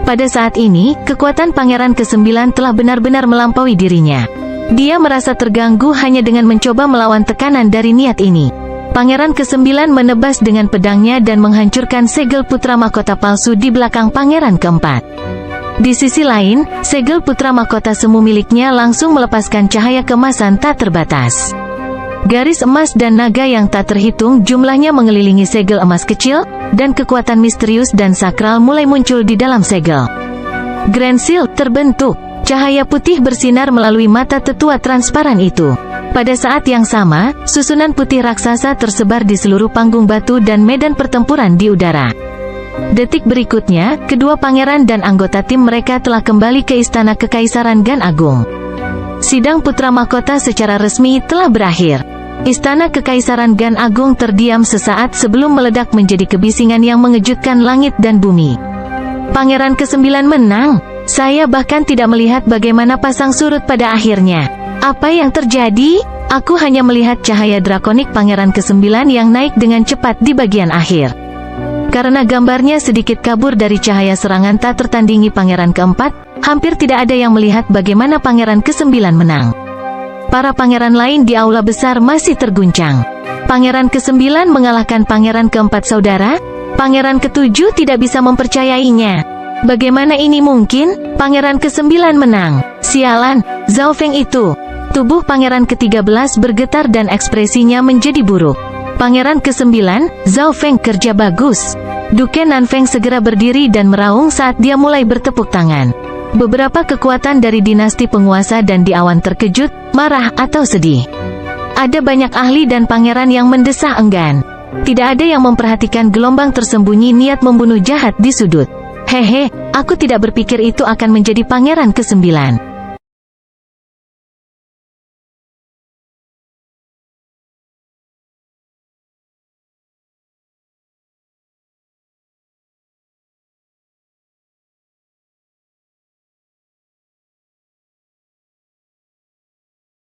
Pada saat ini, kekuatan pangeran kesembilan telah benar-benar melampaui dirinya. Dia merasa terganggu hanya dengan mencoba melawan tekanan dari niat ini. Pangeran kesembilan menebas dengan pedangnya dan menghancurkan segel putra mahkota palsu di belakang pangeran keempat. Di sisi lain, segel putra mahkota semu miliknya langsung melepaskan cahaya keemasan tak terbatas. Garis emas dan naga yang tak terhitung jumlahnya mengelilingi segel emas kecil, dan kekuatan misterius dan sakral mulai muncul di dalam segel. Grand Shield terbentuk. Cahaya putih bersinar melalui mata tetua transparan itu. Pada saat yang sama, susunan putih raksasa tersebar di seluruh panggung batu dan medan pertempuran di udara. Detik berikutnya, kedua pangeran dan anggota tim mereka telah kembali ke Istana Kekaisaran Gan Agung. Sidang Putra Mahkota secara resmi telah berakhir. Istana Kekaisaran Gan Agung terdiam sesaat sebelum meledak menjadi kebisingan yang mengejutkan langit dan bumi. Pangeran ke-9 menang. Saya bahkan tidak melihat bagaimana pasang surut pada akhirnya. Apa yang terjadi? Aku hanya melihat cahaya drakonik Pangeran ke-9 yang naik dengan cepat di bagian akhir. Karena gambarnya sedikit kabur dari cahaya serangan tak tertandingi Pangeran ke-4, hampir tidak ada yang melihat bagaimana Pangeran ke-9 menang. Para pangeran lain di aula besar masih terguncang. Pangeran ke-9 mengalahkan Pangeran ke-4 saudara? Pangeran ke-7 tidak bisa mempercayainya. Bagaimana ini mungkin? Pangeran ke-9 menang. Sialan, Zhao Feng itu. Tubuh Pangeran ke-13 bergetar dan ekspresinya menjadi buruk. Pangeran ke-9, Zhao Feng kerja bagus. Duke Nanfeng segera berdiri dan meraung saat dia mulai bertepuk tangan. Beberapa kekuatan dari dinasti penguasa dan di awan terkejut, marah atau sedih. Ada banyak ahli dan pangeran yang mendesah enggan. Tidak ada yang memperhatikan gelombang tersembunyi niat membunuh jahat di sudut. Hehe, aku tidak berpikir itu akan menjadi Pangeran ke-9.